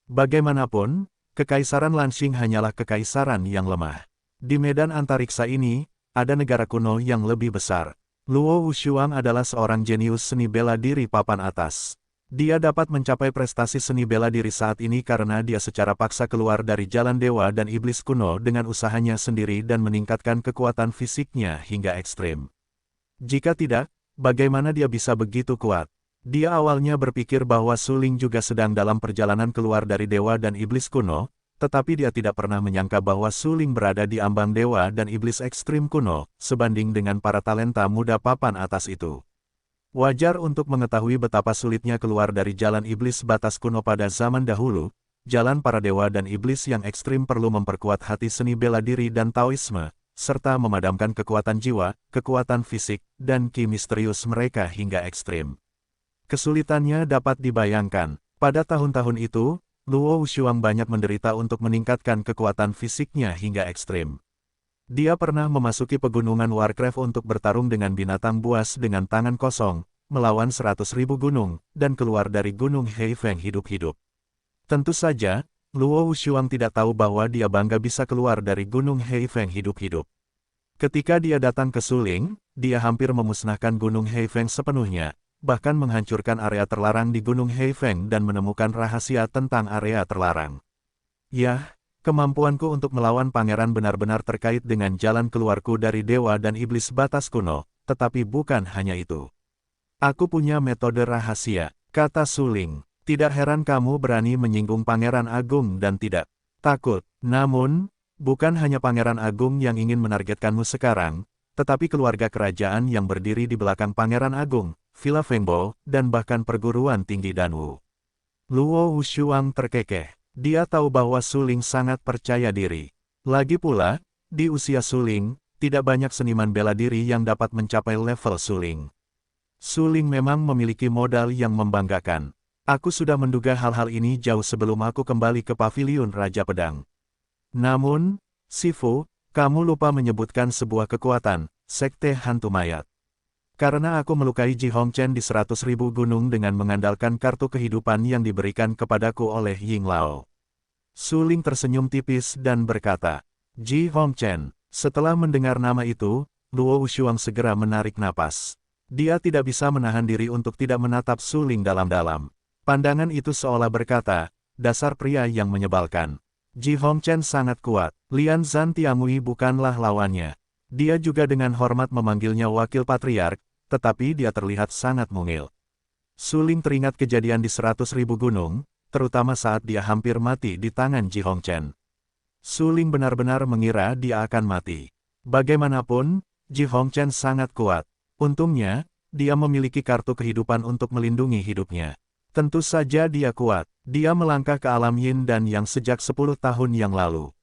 Bagaimanapun, Kekaisaran Lanxing hanyalah kekaisaran yang lemah. Di medan antariksa ini, ada negara kuno yang lebih besar. Luo Wushuang adalah seorang jenius seni bela diri papan atas. Dia dapat mencapai prestasi seni bela diri saat ini karena dia secara paksa keluar dari jalan dewa dan iblis kuno dengan usahanya sendiri dan meningkatkan kekuatan fisiknya hingga ekstrim. Jika tidak, bagaimana dia bisa begitu kuat? Dia awalnya berpikir bahwa Su Ling juga sedang dalam perjalanan keluar dari dewa dan iblis kuno, tetapi dia tidak pernah menyangka bahwa Su Ling berada di ambang dewa dan iblis ekstrim kuno, sebanding dengan para talenta muda papan atas itu. Wajar untuk mengetahui betapa sulitnya keluar dari jalan iblis batas kuno pada zaman dahulu, jalan para dewa dan iblis yang ekstrim perlu memperkuat hati seni bela diri dan Taoisme, serta memadamkan kekuatan jiwa, kekuatan fisik, dan ki misterius mereka hingga ekstrim. Kesulitannya dapat dibayangkan. Pada tahun-tahun itu, Luo Wushuang banyak menderita untuk meningkatkan kekuatan fisiknya hingga ekstrim. Dia pernah memasuki pegunungan Warcraft untuk bertarung dengan binatang buas dengan tangan kosong, melawan 100.000 gunung, dan keluar dari gunung Heifeng hidup-hidup. Tentu saja, Luo Wushuang tidak tahu bahwa dia bangga bisa keluar dari gunung Heifeng hidup-hidup. Ketika dia datang ke Su Ling, dia hampir memusnahkan gunung Heifeng sepenuhnya, bahkan menghancurkan area terlarang di gunung Heifeng dan menemukan rahasia tentang area terlarang. Yah, kemampuanku untuk melawan pangeran benar-benar terkait dengan jalan keluarku dari dewa dan iblis batas kuno, tetapi bukan hanya itu. Aku punya metode rahasia, kata Su Ling. Tidak heran kamu berani menyinggung Pangeran Agung dan tidak takut. Namun, bukan hanya Pangeran Agung yang ingin menargetkanmu sekarang, tetapi keluarga kerajaan yang berdiri di belakang Pangeran Agung, Villa Fengbo, dan bahkan perguruan tinggi Danwu. Luo Wushuang terkekeh. Dia tahu bahwa Su Ling sangat percaya diri. Lagi pula, di usia Su Ling, tidak banyak seniman bela diri yang dapat mencapai level Su Ling. Su Ling memang memiliki modal yang membanggakan. Aku sudah menduga hal-hal ini jauh sebelum aku kembali ke paviliun Raja Pedang. Namun, Sifu, kamu lupa menyebutkan sebuah kekuatan, Sekte Hantu Mayat. Karena aku melukai Ji Hongchen di 100.000 gunung dengan mengandalkan kartu kehidupan yang diberikan kepadaku oleh Ying Lao. Su Ling tersenyum tipis dan berkata, Ji Hongchen. Setelah mendengar nama itu, Luo Wushuang segera menarik napas. Dia tidak bisa menahan diri untuk tidak menatap Su Ling dalam-dalam. Pandangan itu seolah berkata, dasar pria yang menyebalkan. Ji Hongchen sangat kuat, Lian Zhan Tiangui bukanlah lawannya. Dia juga dengan hormat memanggilnya wakil patriark, tetapi dia terlihat sangat mungil. Su Ling teringat kejadian di 100.000 gunung, terutama saat dia hampir mati di tangan Ji Hongchen. Su Ling benar-benar mengira dia akan mati. Bagaimanapun, Ji Hongchen sangat kuat. Untungnya, dia memiliki kartu kehidupan untuk melindungi hidupnya. Tentu saja dia kuat. Dia melangkah ke alam Yin dan Yang sejak 10 tahun yang lalu.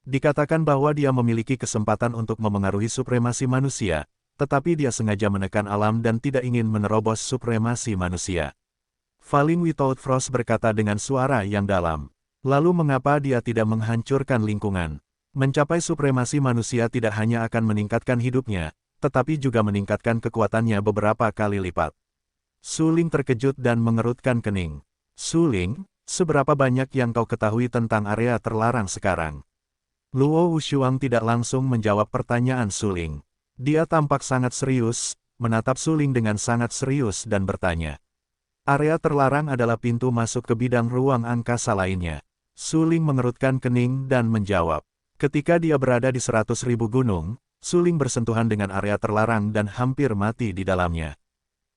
Dikatakan bahwa dia memiliki kesempatan untuk memengaruhi supremasi manusia, tetapi dia sengaja menekan alam dan tidak ingin menerobos supremasi manusia. Falling Without Frost berkata dengan suara yang dalam. Lalu mengapa dia tidak menghancurkan lingkungan? Mencapai supremasi manusia tidak hanya akan meningkatkan hidupnya, tetapi juga meningkatkan kekuatannya beberapa kali lipat. Su Ling terkejut dan mengerutkan kening. Su Ling, seberapa banyak yang kau ketahui tentang area terlarang sekarang? Luo Wushuang tidak langsung menjawab pertanyaan Su Ling. Dia tampak sangat serius, menatap Su Ling dengan sangat serius dan bertanya. Area terlarang adalah pintu masuk ke bidang ruang angkasa lainnya. Su Ling mengerutkan kening dan menjawab. Ketika dia berada di 100.000 gunung, Su Ling bersentuhan dengan area terlarang dan hampir mati di dalamnya.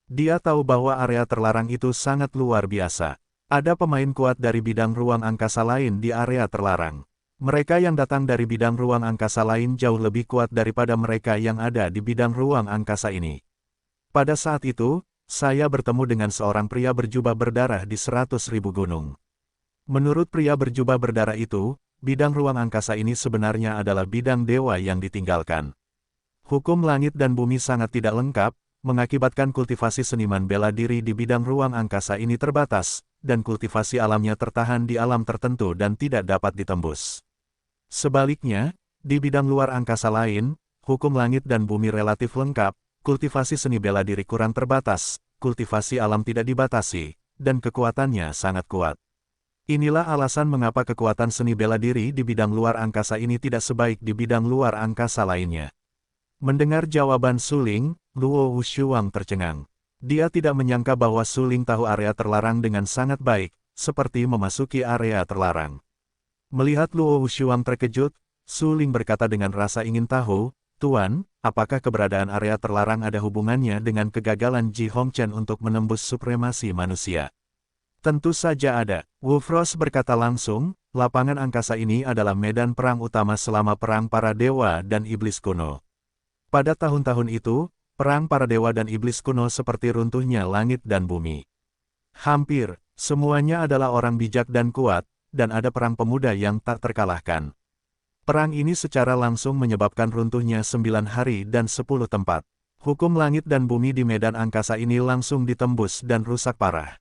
Dia tahu bahwa area terlarang itu sangat luar biasa. Ada pemain kuat dari bidang ruang angkasa lain di area terlarang. Mereka yang datang dari bidang ruang angkasa lain jauh lebih kuat daripada mereka yang ada di bidang ruang angkasa ini. Pada saat itu, saya bertemu dengan seorang pria berjubah berdarah di 100.000 gunung. Menurut pria berjubah berdarah itu, bidang ruang angkasa ini sebenarnya adalah bidang dewa yang ditinggalkan. Hukum langit dan bumi sangat tidak lengkap, mengakibatkan kultivasi seniman bela diri di bidang ruang angkasa ini terbatas, dan kultivasi alamnya tertahan di alam tertentu dan tidak dapat ditembus. Sebaliknya, di bidang luar angkasa lain, hukum langit dan bumi relatif lengkap, kultivasi seni bela diri kurang terbatas, kultivasi alam tidak dibatasi, dan kekuatannya sangat kuat. Inilah alasan mengapa kekuatan seni bela diri di bidang luar angkasa ini tidak sebaik di bidang luar angkasa lainnya. Mendengar jawaban Suling, Luo Wushuang tercengang. Dia tidak menyangka bahwa Suling tahu area terlarang dengan sangat baik, seperti memasuki area terlarang. Melihat Luo Wushuang terkejut, Suling berkata dengan rasa ingin tahu, "Tuan, apakah keberadaan area terlarang ada hubungannya dengan kegagalan Ji Hongchen untuk menembus supremasi manusia?" "Tentu saja ada," Wu Frost berkata langsung, "lapangan angkasa ini adalah medan perang utama selama perang para dewa dan iblis kuno. Pada tahun-tahun itu, perang para dewa dan iblis kuno seperti runtuhnya langit dan bumi. Hampir semuanya adalah orang bijak dan kuat, dan ada perang pemuda yang tak terkalahkan. Perang ini secara langsung menyebabkan runtuhnya 9 hari dan 10 tempat. Hukum langit dan bumi di medan angkasa ini langsung ditembus dan rusak parah.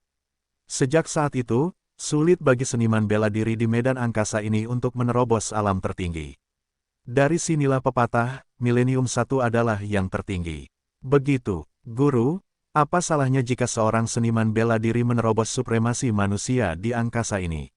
Sejak saat itu, sulit bagi seniman bela diri di medan angkasa ini untuk menerobos alam tertinggi. Dari sinilah pepatah, Milenium 1 adalah yang tertinggi. Begitu, Guru, apa salahnya jika seorang seniman bela diri menerobos supremasi manusia di angkasa ini?"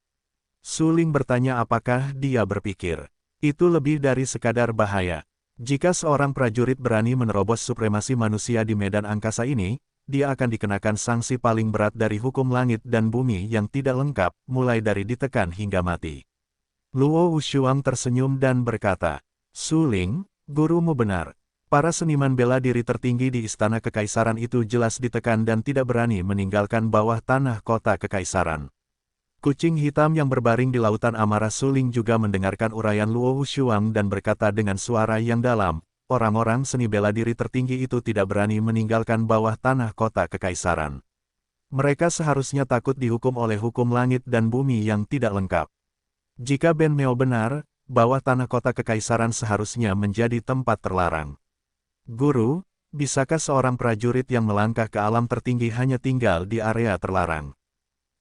Suling bertanya apakah dia berpikir. Itu lebih dari sekadar bahaya. Jika seorang prajurit berani menerobos supremasi manusia di medan angkasa ini, dia akan dikenakan sanksi paling berat dari hukum langit dan bumi yang tidak lengkap, mulai dari ditekan hingga mati. Luo Wushuang tersenyum dan berkata, "Suling, gurumu benar. Para seniman bela diri tertinggi di Istana Kekaisaran itu jelas ditekan dan tidak berani meninggalkan bawah tanah kota Kekaisaran." Kucing hitam yang berbaring di lautan amarah Suling juga mendengarkan uraian Luo Wushuang dan berkata dengan suara yang dalam, "Orang-orang seni bela diri tertinggi itu tidak berani meninggalkan bawah tanah kota Kekaisaran. Mereka seharusnya takut dihukum oleh hukum langit dan bumi yang tidak lengkap. Jika Ben Meo benar, bawah tanah kota Kekaisaran seharusnya menjadi tempat terlarang. Guru, bisakah seorang prajurit yang melangkah ke alam tertinggi hanya tinggal di area terlarang?"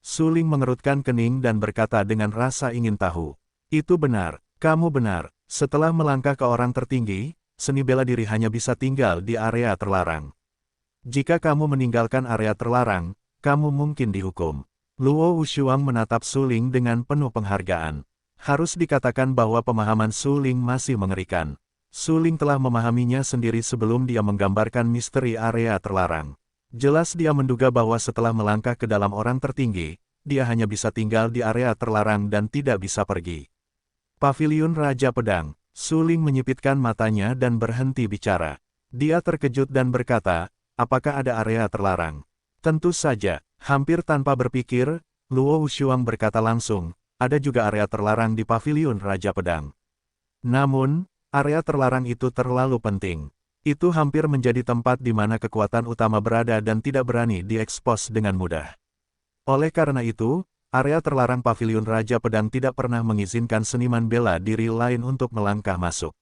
Suling mengerutkan kening dan berkata dengan rasa ingin tahu. "Itu benar, kamu benar. Setelah melangkah ke orang tertinggi, seni bela diri hanya bisa tinggal di area terlarang. Jika kamu meninggalkan area terlarang, kamu mungkin dihukum." Luo Wushuang menatap Suling dengan penuh penghargaan. Harus dikatakan bahwa pemahaman Suling masih mengerikan. Suling telah memahaminya sendiri sebelum dia menggambarkan misteri area terlarang. Jelas dia menduga bahwa setelah melangkah ke dalam orang tertinggi, dia hanya bisa tinggal di area terlarang dan tidak bisa pergi. Paviliun Raja Pedang. Suling menyipitkan matanya dan berhenti bicara. Dia terkejut dan berkata, "Apakah ada area terlarang?" "Tentu saja." Hampir tanpa berpikir, Luo Wushuang berkata langsung, "Ada juga area terlarang di Paviliun Raja Pedang. Namun, area terlarang itu terlalu penting. Itu hampir menjadi tempat di mana kekuatan utama berada dan tidak berani diekspos dengan mudah. Oleh karena itu, area terlarang Paviliun Raja Pedang tidak pernah mengizinkan seniman bela diri lain untuk melangkah masuk.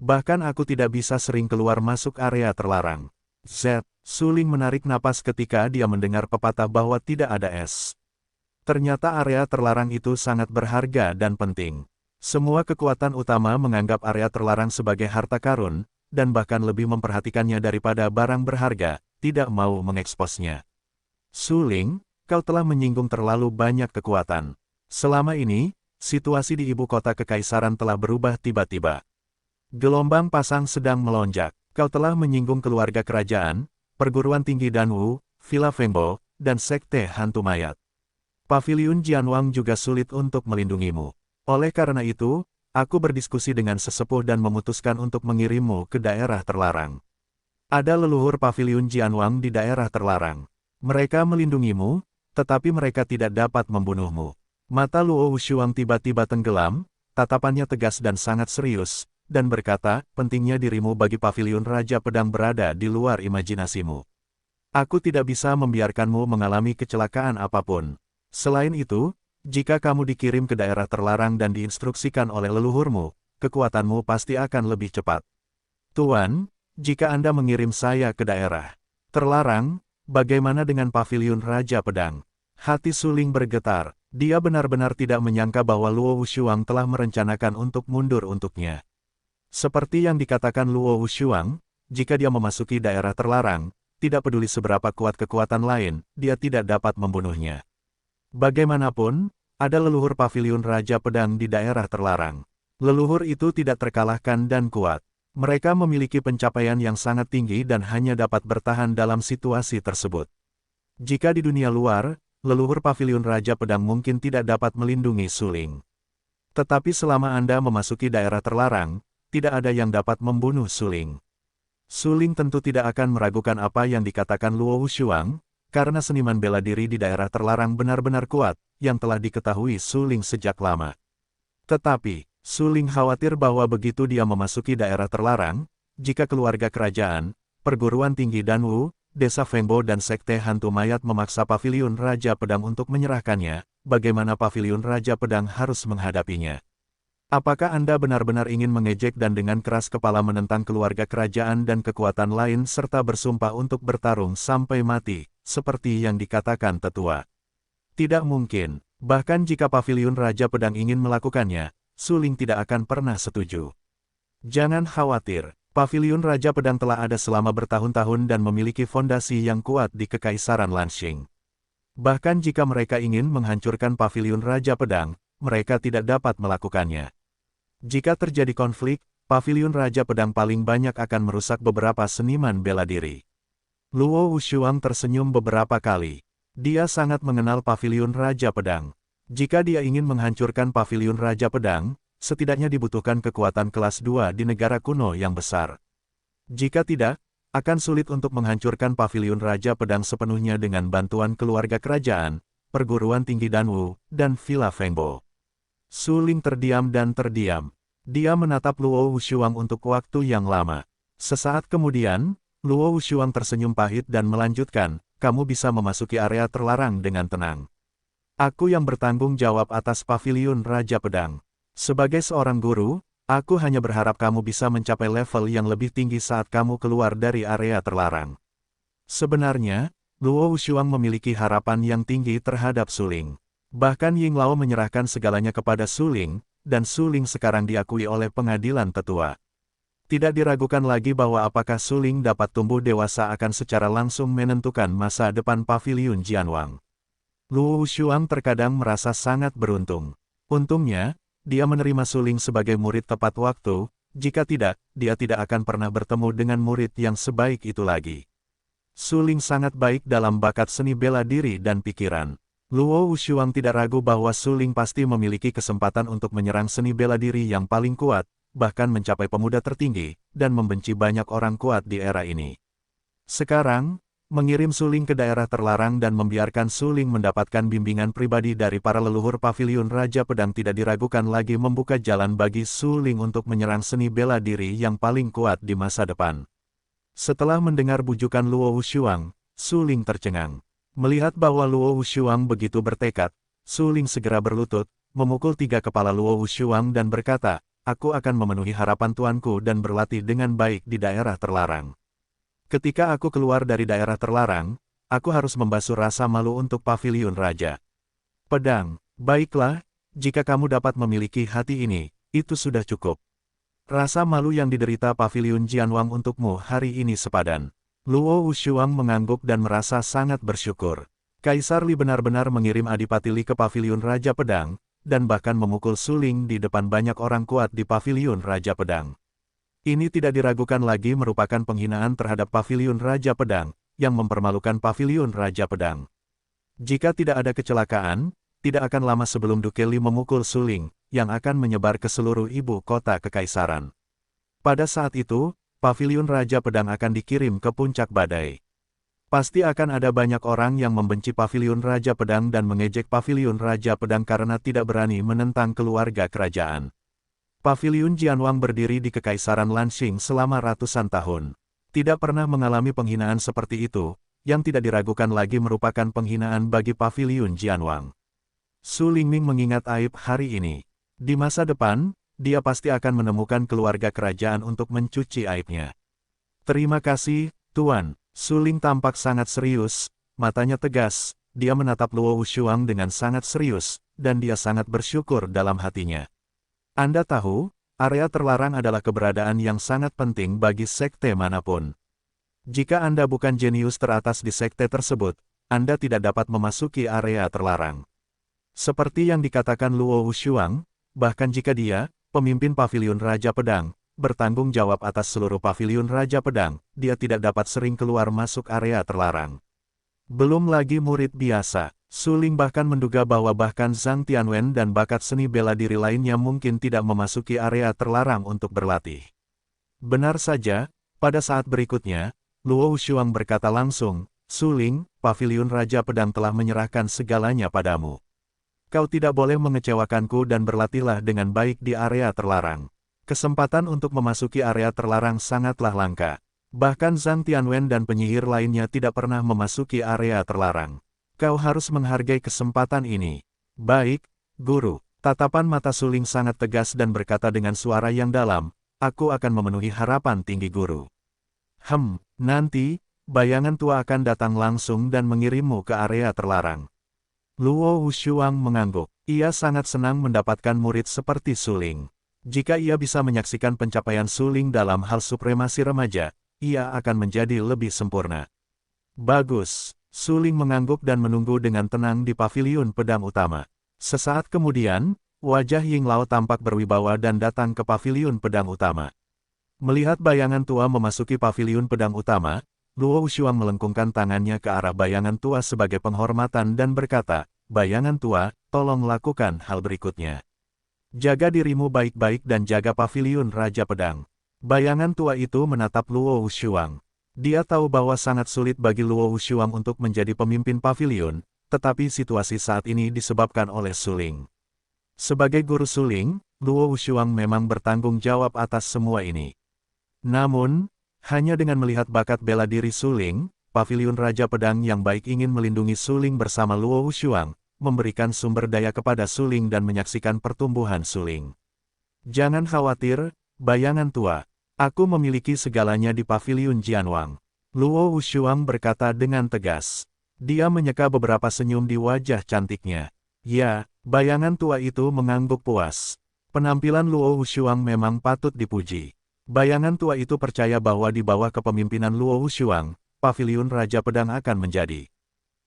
Bahkan aku tidak bisa sering keluar masuk area terlarang." Suling menarik napas ketika dia mendengar pepatah bahwa tidak ada es. Ternyata area terlarang itu sangat berharga dan penting. Semua kekuatan utama menganggap area terlarang sebagai harta karun, dan bahkan lebih memperhatikannya daripada barang berharga, tidak mau mengeksposnya. "Suling, kau telah menyinggung terlalu banyak kekuatan. Selama ini, situasi di ibu kota Kekaisaran telah berubah tiba-tiba. Gelombang pasang sedang melonjak. Kau telah menyinggung keluarga kerajaan, perguruan tinggi Danwu, Villa Fengbo, dan sekte hantu mayat. Paviliun Jianwang juga sulit untuk melindungimu. Oleh karena itu, aku berdiskusi dengan sesepuh dan memutuskan untuk mengirimmu ke daerah terlarang. Ada leluhur Paviliun Jianwang di daerah terlarang. Mereka melindungimu, tetapi mereka tidak dapat membunuhmu." Mata Luo Wushuang tiba-tiba tenggelam, tatapannya tegas dan sangat serius, dan berkata, "Pentingnya dirimu bagi Paviliun Raja Pedang berada di luar imajinasimu. Aku tidak bisa membiarkanmu mengalami kecelakaan apapun. Selain itu, jika kamu dikirim ke daerah terlarang dan diinstruksikan oleh leluhurmu, kekuatanmu pasti akan lebih cepat. Tuan, jika Anda mengirim saya ke daerah terlarang, bagaimana dengan Paviliun Raja Pedang?" Hati Suling bergetar. Dia benar-benar tidak menyangka bahwa Luo Wushuang telah merencanakan untuk mundur untuknya. Seperti yang dikatakan Luo Wushuang, jika dia memasuki daerah terlarang, tidak peduli seberapa kuat kekuatan lain, dia tidak dapat membunuhnya. Bagaimanapun, ada leluhur Paviliun Raja Pedang di daerah terlarang. Leluhur itu tidak terkalahkan dan kuat. Mereka memiliki pencapaian yang sangat tinggi dan hanya dapat bertahan dalam situasi tersebut. Jika di dunia luar, leluhur paviliun Raja Pedang mungkin tidak dapat melindungi Suling. Tetapi selama Anda memasuki daerah terlarang, tidak ada yang dapat membunuh Suling. Suling tentu tidak akan meragukan apa yang dikatakan Luo Wushuang, karena seniman bela diri di daerah terlarang benar-benar kuat, yang telah diketahui Suling sejak lama. Tetapi, Suling khawatir bahwa begitu dia memasuki daerah terlarang, jika keluarga kerajaan, perguruan tinggi Danwu, desa Fengbo dan sekte hantu mayat memaksa paviliun Raja Pedang untuk menyerahkannya, bagaimana paviliun Raja Pedang harus menghadapinya? Apakah Anda benar-benar ingin mengejek dan dengan keras kepala menentang keluarga kerajaan dan kekuatan lain serta bersumpah untuk bertarung sampai mati, seperti yang dikatakan tetua? Tidak mungkin, bahkan jika paviliun Raja Pedang ingin melakukannya, Suling tidak akan pernah setuju. Jangan khawatir, paviliun Raja Pedang telah ada selama bertahun-tahun dan memiliki fondasi yang kuat di Kekaisaran Lanxing. Bahkan jika mereka ingin menghancurkan paviliun Raja Pedang, mereka tidak dapat melakukannya. Jika terjadi konflik, paviliun Raja Pedang paling banyak akan merusak beberapa seniman bela diri. Luo Wushuang tersenyum beberapa kali. Dia sangat mengenal paviliun Raja Pedang. Jika dia ingin menghancurkan paviliun Raja Pedang, setidaknya dibutuhkan kekuatan kelas 2 di negara kuno yang besar. Jika tidak, akan sulit untuk menghancurkan paviliun Raja Pedang sepenuhnya dengan bantuan keluarga kerajaan, perguruan tinggi Danwu, dan Villa Fengbo. Suling terdiam dan terdiam. Dia menatap Luo Wushuang untuk waktu yang lama. Sesaat kemudian, Luo Wushuang tersenyum pahit dan melanjutkan, kamu bisa memasuki area terlarang dengan tenang. Aku yang bertanggung jawab atas paviliun Raja Pedang. Sebagai seorang guru, aku hanya berharap kamu bisa mencapai level yang lebih tinggi saat kamu keluar dari area terlarang. Sebenarnya, Luo Wushuang memiliki harapan yang tinggi terhadap Suling. Bahkan Ying Lao menyerahkan segalanya kepada Suling, dan Suling sekarang diakui oleh pengadilan tetua. Tidak diragukan lagi bahwa apakah Suling dapat tumbuh dewasa akan secara langsung menentukan masa depan paviliun Jianwang. Luo Wushuang terkadang merasa sangat beruntung. Untungnya, dia menerima Suling sebagai murid tepat waktu, jika tidak, dia tidak akan pernah bertemu dengan murid yang sebaik itu lagi. Suling sangat baik dalam bakat seni bela diri dan pikiran. Luo Wushuang tidak ragu bahwa Suling pasti memiliki kesempatan untuk menyerang seni bela diri yang paling kuat, bahkan mencapai pemuda tertinggi, dan membenci banyak orang kuat di era ini. Sekarang, mengirim Suling ke daerah terlarang dan membiarkan Suling mendapatkan bimbingan pribadi dari para leluhur paviliun Raja Pedang tidak diragukan lagi membuka jalan bagi Suling untuk menyerang seni bela diri yang paling kuat di masa depan. Setelah mendengar bujukan Luo Wushuang, Suling tercengang. Melihat bahwa Luo Wushuang begitu bertekad, Suling segera berlutut, memukul 3 kepala Luo Wushuang dan berkata, aku akan memenuhi harapan tuanku dan berlatih dengan baik di daerah terlarang. Ketika aku keluar dari daerah terlarang, aku harus membasuh rasa malu untuk paviliun Raja Pedang. Baiklah, jika kamu dapat memiliki hati ini, itu sudah cukup. Rasa malu yang diderita paviliun Jianwang untukmu hari ini sepadan. Luo Wushuang mengangguk dan merasa sangat bersyukur. Kaisar Li benar-benar mengirim Adipati Li ke paviliun Raja Pedang, dan bahkan memukul Suling di depan banyak orang kuat di paviliun Raja Pedang. Ini tidak diragukan lagi merupakan penghinaan terhadap paviliun Raja Pedang, yang mempermalukan paviliun Raja Pedang. Jika tidak ada kecelakaan, tidak akan lama sebelum Duke Li memukul Suling, yang akan menyebar ke seluruh ibu kota kekaisaran. Pada saat itu, paviliun Raja Pedang akan dikirim ke puncak badai. Pasti akan ada banyak orang yang membenci paviliun Raja Pedang dan mengejek paviliun Raja Pedang karena tidak berani menentang keluarga kerajaan. Paviliun Jianwang berdiri di Kekaisaran Lanxing selama ratusan tahun. Tidak pernah mengalami penghinaan seperti itu, yang tidak diragukan lagi merupakan penghinaan bagi paviliun Jianwang. Su Lingming mengingat aib hari ini. Di masa depan, dia pasti akan menemukan keluarga kerajaan untuk mencuci aibnya. Terima kasih, Tuan. Su Ling tampak sangat serius, matanya tegas, dia menatap Luo Wushuang dengan sangat serius, dan dia sangat bersyukur dalam hatinya. Anda tahu, area terlarang adalah keberadaan yang sangat penting bagi sekte manapun. Jika Anda bukan jenius teratas di sekte tersebut, Anda tidak dapat memasuki area terlarang. Seperti yang dikatakan Luo Wushuang, bahkan jika dia, pemimpin paviliun Raja Pedang, bertanggung jawab atas seluruh paviliun Raja Pedang, dia tidak dapat sering keluar masuk area terlarang. Belum lagi murid biasa, Su Ling bahkan menduga bahwa bahkan Zhang Tianwen dan bakat seni bela diri lainnya mungkin tidak memasuki area terlarang untuk berlatih. Benar saja, pada saat berikutnya, Luo Shuang berkata langsung, Su Ling, paviliun Raja Pedang telah menyerahkan segalanya padamu. Kau tidak boleh mengecewakanku dan berlatihlah dengan baik di area terlarang. Kesempatan untuk memasuki area terlarang sangatlah langka. Bahkan Zhang Tianwen dan penyihir lainnya tidak pernah memasuki area terlarang. Kau harus menghargai kesempatan ini. Baik, Guru. Tatapan mata Su Ling sangat tegas dan berkata dengan suara yang dalam, aku akan memenuhi harapan tinggi Guru. Nanti, bayangan tua akan datang langsung dan mengirimmu ke area terlarang. Luo Wushuang mengangguk. Ia sangat senang mendapatkan murid seperti Su Ling. Jika ia bisa menyaksikan pencapaian Su Ling dalam hal supremasi remaja, ia akan menjadi lebih sempurna. Bagus. Su Ling mengangguk dan menunggu dengan tenang di paviliun pedang utama. Sesaat kemudian, wajah Ying Lao tampak berwibawa dan datang ke paviliun pedang utama. Melihat bayangan tua memasuki paviliun pedang utama, Luo Wushuang melengkungkan tangannya ke arah bayangan tua sebagai penghormatan dan berkata, bayangan tua, tolong lakukan hal berikutnya. Jaga dirimu baik-baik dan jaga paviliun Raja Pedang. Bayangan tua itu menatap Luo Wushuang. Dia tahu bahwa sangat sulit bagi Luo Wushuang untuk menjadi pemimpin paviliun, tetapi situasi saat ini disebabkan oleh Su Ling. Sebagai guru Su Ling, Luo Wushuang memang bertanggung jawab atas semua ini. Namun, hanya dengan melihat bakat bela diri Su Ling, paviliun Raja Pedang yang baik ingin melindungi Su Ling bersama Luo Wushuang, memberikan sumber daya kepada Su Ling dan menyaksikan pertumbuhan Su Ling. Jangan khawatir, bayangan tua. Aku memiliki segalanya di paviliun Jianwang. Luo Wushuang berkata dengan tegas. Dia menyeka beberapa senyum di wajah cantiknya. Ya, bayangan tua itu mengangguk puas. Penampilan Luo Wushuang memang patut dipuji. Bayangan tua itu percaya bahwa di bawah kepemimpinan Luo Wushuang, paviliun Raja Pedang akan menjadi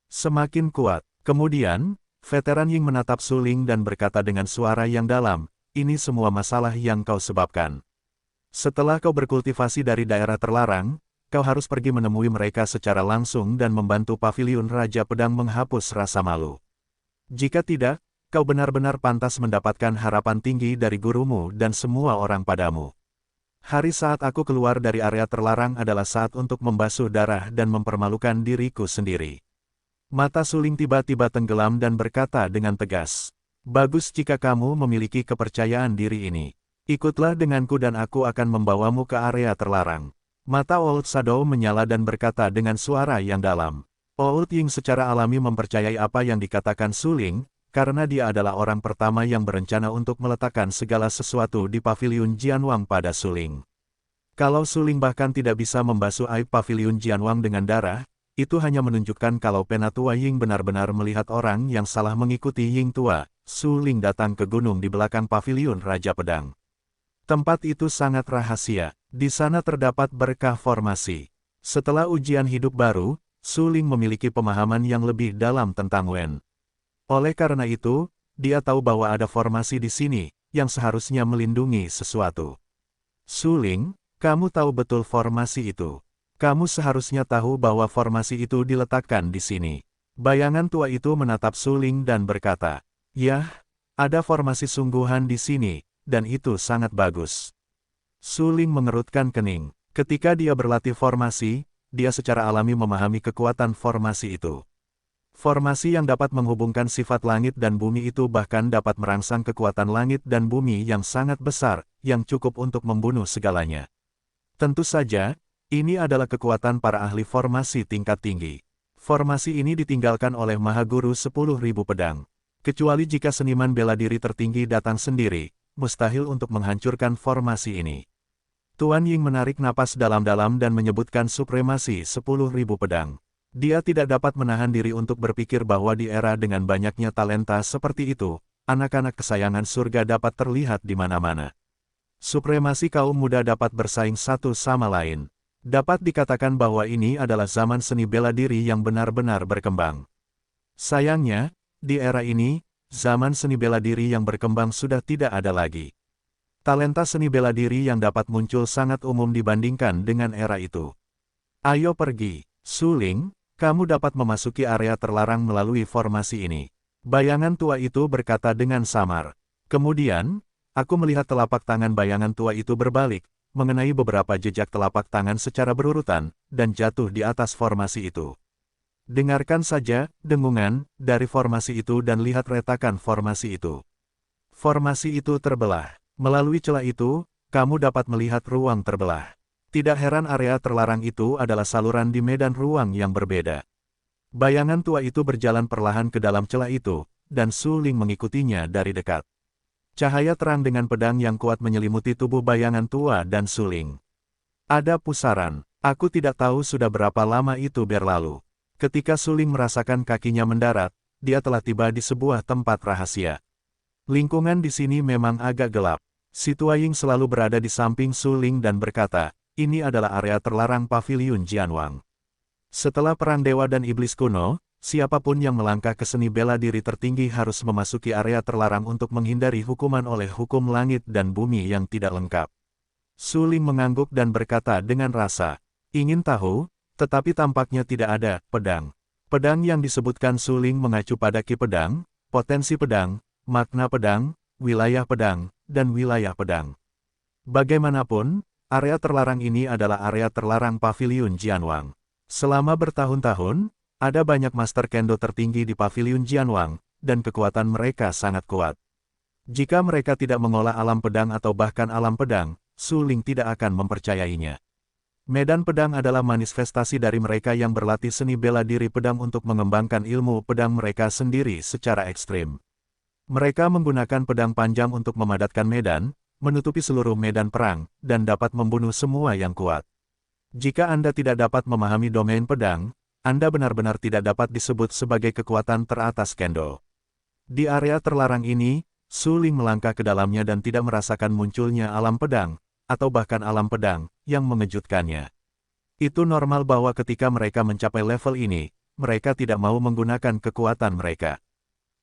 semakin kuat. Kemudian, veteran Ying menatap Su Ling dan berkata dengan suara yang dalam, ini semua masalah yang kau sebabkan. Setelah kau berkultivasi dari daerah terlarang, kau harus pergi menemui mereka secara langsung dan membantu paviliun Raja Pedang menghapus rasa malu. Jika tidak, kau benar-benar pantas mendapatkan harapan tinggi dari gurumu dan semua orang padamu. Hari saat aku keluar dari area terlarang adalah saat untuk membasuh darah dan mempermalukan diriku sendiri. Mata Su Ling tiba-tiba tenggelam dan berkata dengan tegas. Bagus jika kamu memiliki kepercayaan diri ini. Ikutlah denganku dan aku akan membawamu ke area terlarang. Mata Old Shadow menyala dan berkata dengan suara yang dalam. Old Ying secara alami mempercayai apa yang dikatakan Su Ling, karena dia adalah orang pertama yang berencana untuk meletakkan segala sesuatu di paviliun Jianwang pada Su Ling. Kalau Su Ling bahkan tidak bisa membasuh aib paviliun Jianwang dengan darah, itu hanya menunjukkan kalau Penatua Ying benar-benar melihat orang yang salah mengikuti Ying tua. Su Ling datang ke gunung di belakang paviliun Raja Pedang. Tempat itu sangat rahasia, di sana terdapat berkah formasi. Setelah ujian hidup baru, Su Ling memiliki pemahaman yang lebih dalam tentang Wen. Oleh karena itu, dia tahu bahwa ada formasi di sini, yang seharusnya melindungi sesuatu. Su Ling, kamu tahu betul formasi itu. Kamu seharusnya tahu bahwa formasi itu diletakkan di sini. Bayangan tua itu menatap Su Ling dan berkata, "Yah, ada formasi sungguhan di sini, dan itu sangat bagus." Su Ling mengerutkan kening. Ketika dia berlatih formasi, dia secara alami memahami kekuatan formasi itu. Formasi yang dapat menghubungkan sifat langit dan bumi itu bahkan dapat merangsang kekuatan langit dan bumi yang sangat besar, yang cukup untuk membunuh segalanya. Tentu saja, ini adalah kekuatan para ahli formasi tingkat tinggi. Formasi ini ditinggalkan oleh Mahaguru 10.000 pedang. Kecuali jika seniman bela diri tertinggi datang sendiri, mustahil untuk menghancurkan formasi ini. Tuan Ying menarik napas dalam-dalam dan menyebutkan supremasi 10.000 pedang. Dia tidak dapat menahan diri untuk berpikir bahwa di era dengan banyaknya talenta seperti itu, anak-anak kesayangan surga dapat terlihat di mana-mana. Supremasi kaum muda dapat bersaing satu sama lain. Dapat dikatakan bahwa ini adalah zaman seni bela diri yang benar-benar berkembang. Sayangnya, di era ini, zaman seni bela diri yang berkembang sudah tidak ada lagi. Talenta seni bela diri yang dapat muncul sangat umum dibandingkan dengan era itu. Ayo pergi, Su Ling, kamu dapat memasuki area terlarang melalui formasi ini. Bayangan tua itu berkata dengan samar. Kemudian, aku melihat telapak tangan bayangan tua itu berbalik, mengenai beberapa jejak telapak tangan secara berurutan, dan jatuh di atas formasi itu. Dengarkan saja dengungan dari formasi itu dan lihat retakan formasi itu. Formasi itu terbelah. Melalui celah itu, kamu dapat melihat ruang terbelah. Tidak heran area terlarang itu adalah saluran di medan ruang yang berbeda. Bayangan tua itu berjalan perlahan ke dalam celah itu, dan Su Ling mengikutinya dari dekat. Cahaya terang dengan pedang yang kuat menyelimuti tubuh bayangan tua dan Su Ling. Ada pusaran. Aku tidak tahu sudah berapa lama itu berlalu. Ketika Su Ling merasakan kakinya mendarat, dia telah tiba di sebuah tempat rahasia. Lingkungan di sini memang agak gelap. Si Tua Ying selalu berada di samping Su Ling dan berkata, ini adalah area terlarang Paviliun Jianwang. Setelah Perang Dewa dan Iblis Kuno, siapapun yang melangkah ke seni bela diri tertinggi harus memasuki area terlarang untuk menghindari hukuman oleh hukum langit dan bumi yang tidak lengkap. Su Ling mengangguk dan berkata dengan rasa, ingin tahu, tetapi tampaknya tidak ada pedang. Pedang yang disebutkan Su Ling mengacu pada ki pedang, potensi pedang, makna pedang, wilayah pedang, dan wilayah pedang. Bagaimanapun, area terlarang ini adalah area terlarang Paviliun Jianwang. Selama bertahun-tahun, ada banyak master kendo tertinggi di Paviliun Jianwang, dan kekuatan mereka sangat kuat. Jika mereka tidak mengolah alam pedang atau bahkan alam pedang, Su Ling tidak akan mempercayainya. Medan pedang adalah manifestasi dari mereka yang berlatih seni bela diri pedang untuk mengembangkan ilmu pedang mereka sendiri secara ekstrim. Mereka menggunakan pedang panjang untuk memadatkan medan, menutupi seluruh medan perang, dan dapat membunuh semua yang kuat. Jika Anda tidak dapat memahami domain pedang, Anda benar-benar tidak dapat disebut sebagai kekuatan teratas kendo. Di area terlarang ini, Su Ling melangkah ke dalamnya dan tidak merasakan munculnya alam pedang, atau bahkan alam pedang, yang mengejutkannya. Itu normal bahwa ketika mereka mencapai level ini, mereka tidak mau menggunakan kekuatan mereka.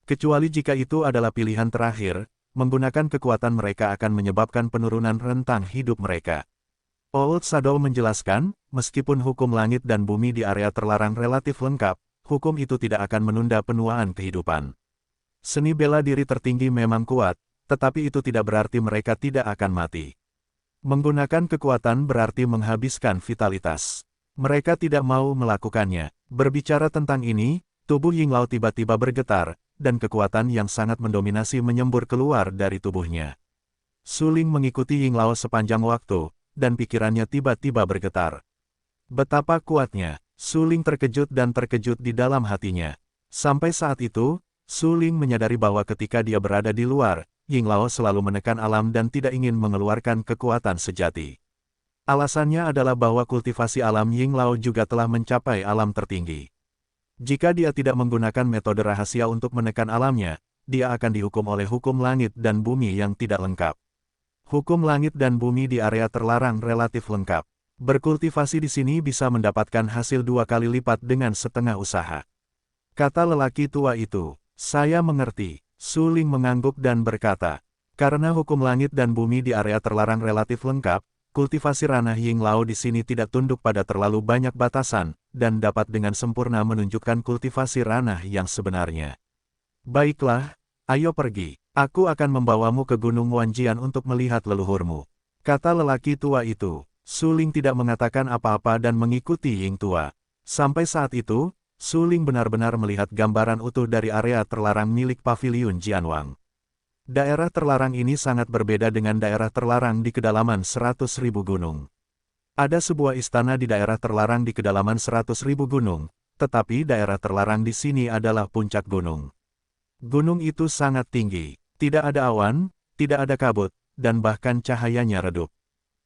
Kecuali jika itu adalah pilihan terakhir, menggunakan kekuatan mereka akan menyebabkan penurunan rentang hidup mereka. Old Shadow menjelaskan, meskipun hukum langit dan bumi di area terlarang relatif lengkap, hukum itu tidak akan menunda penuaan kehidupan. Seni bela diri tertinggi memang kuat, tetapi itu tidak berarti mereka tidak akan mati. Menggunakan kekuatan berarti menghabiskan vitalitas. Mereka tidak mau melakukannya. Berbicara tentang ini, tubuh Ying Lao tiba-tiba bergetar, dan kekuatan yang sangat mendominasi menyembur keluar dari tubuhnya. Su Ling mengikuti Ying Lao sepanjang waktu, dan pikirannya tiba-tiba bergetar. Betapa kuatnya, Su Ling terkejut dan terkejut di dalam hatinya. Sampai saat itu, Su Ling menyadari bahwa ketika dia berada di luar, Ying Lao selalu menekan alam dan tidak ingin mengeluarkan kekuatan sejati. Alasannya adalah bahwa kultivasi alam Ying Lao juga telah mencapai alam tertinggi. Jika dia tidak menggunakan metode rahasia untuk menekan alamnya, dia akan dihukum oleh hukum langit dan bumi yang tidak lengkap. Hukum langit dan bumi di area terlarang relatif lengkap. Berkultivasi di sini bisa mendapatkan hasil 2 kali lipat dengan setengah usaha. Kata lelaki tua itu, saya mengerti. Su Ling mengangguk dan berkata, karena hukum langit dan bumi di area terlarang relatif lengkap, kultivasi ranah Ying Lao di sini tidak tunduk pada terlalu banyak batasan, dan dapat dengan sempurna menunjukkan kultivasi ranah yang sebenarnya. Baiklah, ayo pergi. Aku akan membawamu ke Gunung Wanjian untuk melihat leluhurmu. Kata lelaki tua itu. Su Ling tidak mengatakan apa-apa dan mengikuti Ying tua. Sampai saat itu, Su Ling benar-benar melihat gambaran utuh dari area terlarang milik Paviliun Jianwang. Daerah terlarang ini sangat berbeda dengan daerah terlarang di kedalaman 100.000 gunung. Ada sebuah istana di daerah terlarang di kedalaman 100.000 gunung, tetapi daerah terlarang di sini adalah puncak gunung. Gunung itu sangat tinggi, tidak ada awan, tidak ada kabut, dan bahkan cahayanya redup.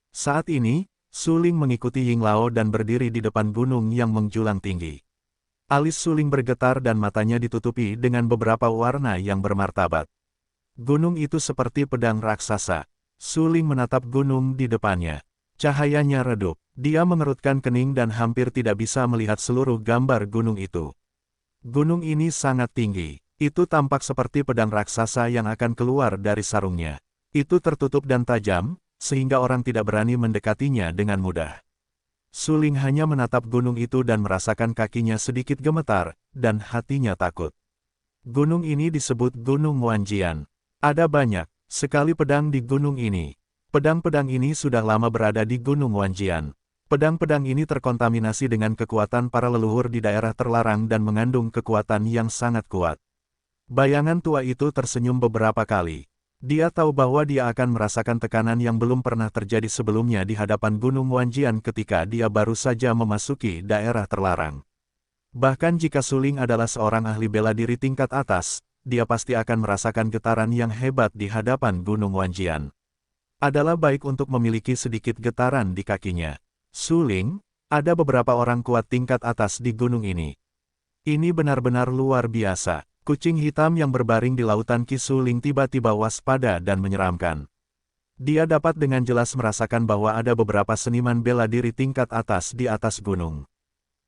Saat ini, Su Ling mengikuti Ying Lao dan berdiri di depan gunung yang menjulang tinggi. Alis Su Ling bergetar dan matanya ditutupi dengan beberapa warna yang bermartabat. Gunung itu seperti pedang raksasa. Su Ling menatap gunung di depannya. Cahayanya redup. Dia mengerutkan kening dan hampir tidak bisa melihat seluruh gambar gunung itu. Gunung ini sangat tinggi. Itu tampak seperti pedang raksasa yang akan keluar dari sarungnya. Itu tertutup dan tajam, sehingga orang tidak berani mendekatinya dengan mudah. Su Ling hanya menatap gunung itu dan merasakan kakinya sedikit gemetar, dan hatinya takut. Gunung ini disebut Gunung Wanjian. Ada banyak sekali pedang di gunung ini. Pedang-pedang ini sudah lama berada di Gunung Wanjian. Pedang-pedang ini terkontaminasi dengan kekuatan para leluhur di daerah terlarang dan mengandung kekuatan yang sangat kuat. Bayangan tua itu tersenyum beberapa kali. Dia tahu bahwa dia akan merasakan tekanan yang belum pernah terjadi sebelumnya di hadapan Gunung Wanjian ketika dia baru saja memasuki daerah terlarang. Bahkan jika Su Ling adalah seorang ahli bela diri tingkat atas, dia pasti akan merasakan getaran yang hebat di hadapan Gunung Wanjian. Adalah baik untuk memiliki sedikit getaran di kakinya. Su Ling, ada beberapa orang kuat tingkat atas di gunung ini. Ini benar-benar luar biasa. Kucing hitam yang berbaring di lautan Qi Su Ling tiba-tiba waspada dan menyeramkan. Dia dapat dengan jelas merasakan bahwa ada beberapa seniman bela diri tingkat atas di atas gunung.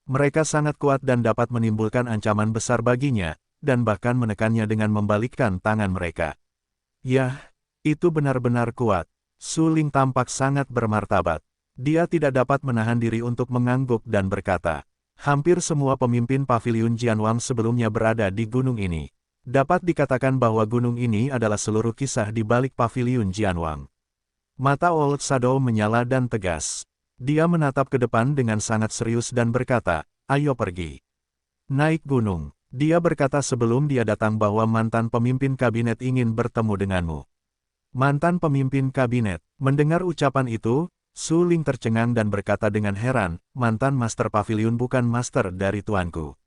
Mereka sangat kuat dan dapat menimbulkan ancaman besar baginya, dan bahkan menekannya dengan membalikkan tangan mereka. Yah, itu benar-benar kuat. Su Ling tampak sangat bermartabat. Dia tidak dapat menahan diri untuk mengangguk dan berkata, hampir semua pemimpin paviliun Jianwang sebelumnya berada di gunung ini. Dapat dikatakan bahwa gunung ini adalah seluruh kisah di balik paviliun Jianwang. Mata Old Shadow menyala dan tegas. Dia menatap ke depan dengan sangat serius dan berkata, ayo pergi. Naik gunung. Dia berkata sebelum dia datang bahwa mantan pemimpin kabinet ingin bertemu denganmu. Mantan pemimpin kabinet. Mendengar ucapan itu, Su Ling tercengang dan berkata dengan heran, mantan master paviliun bukan master dari tuanku.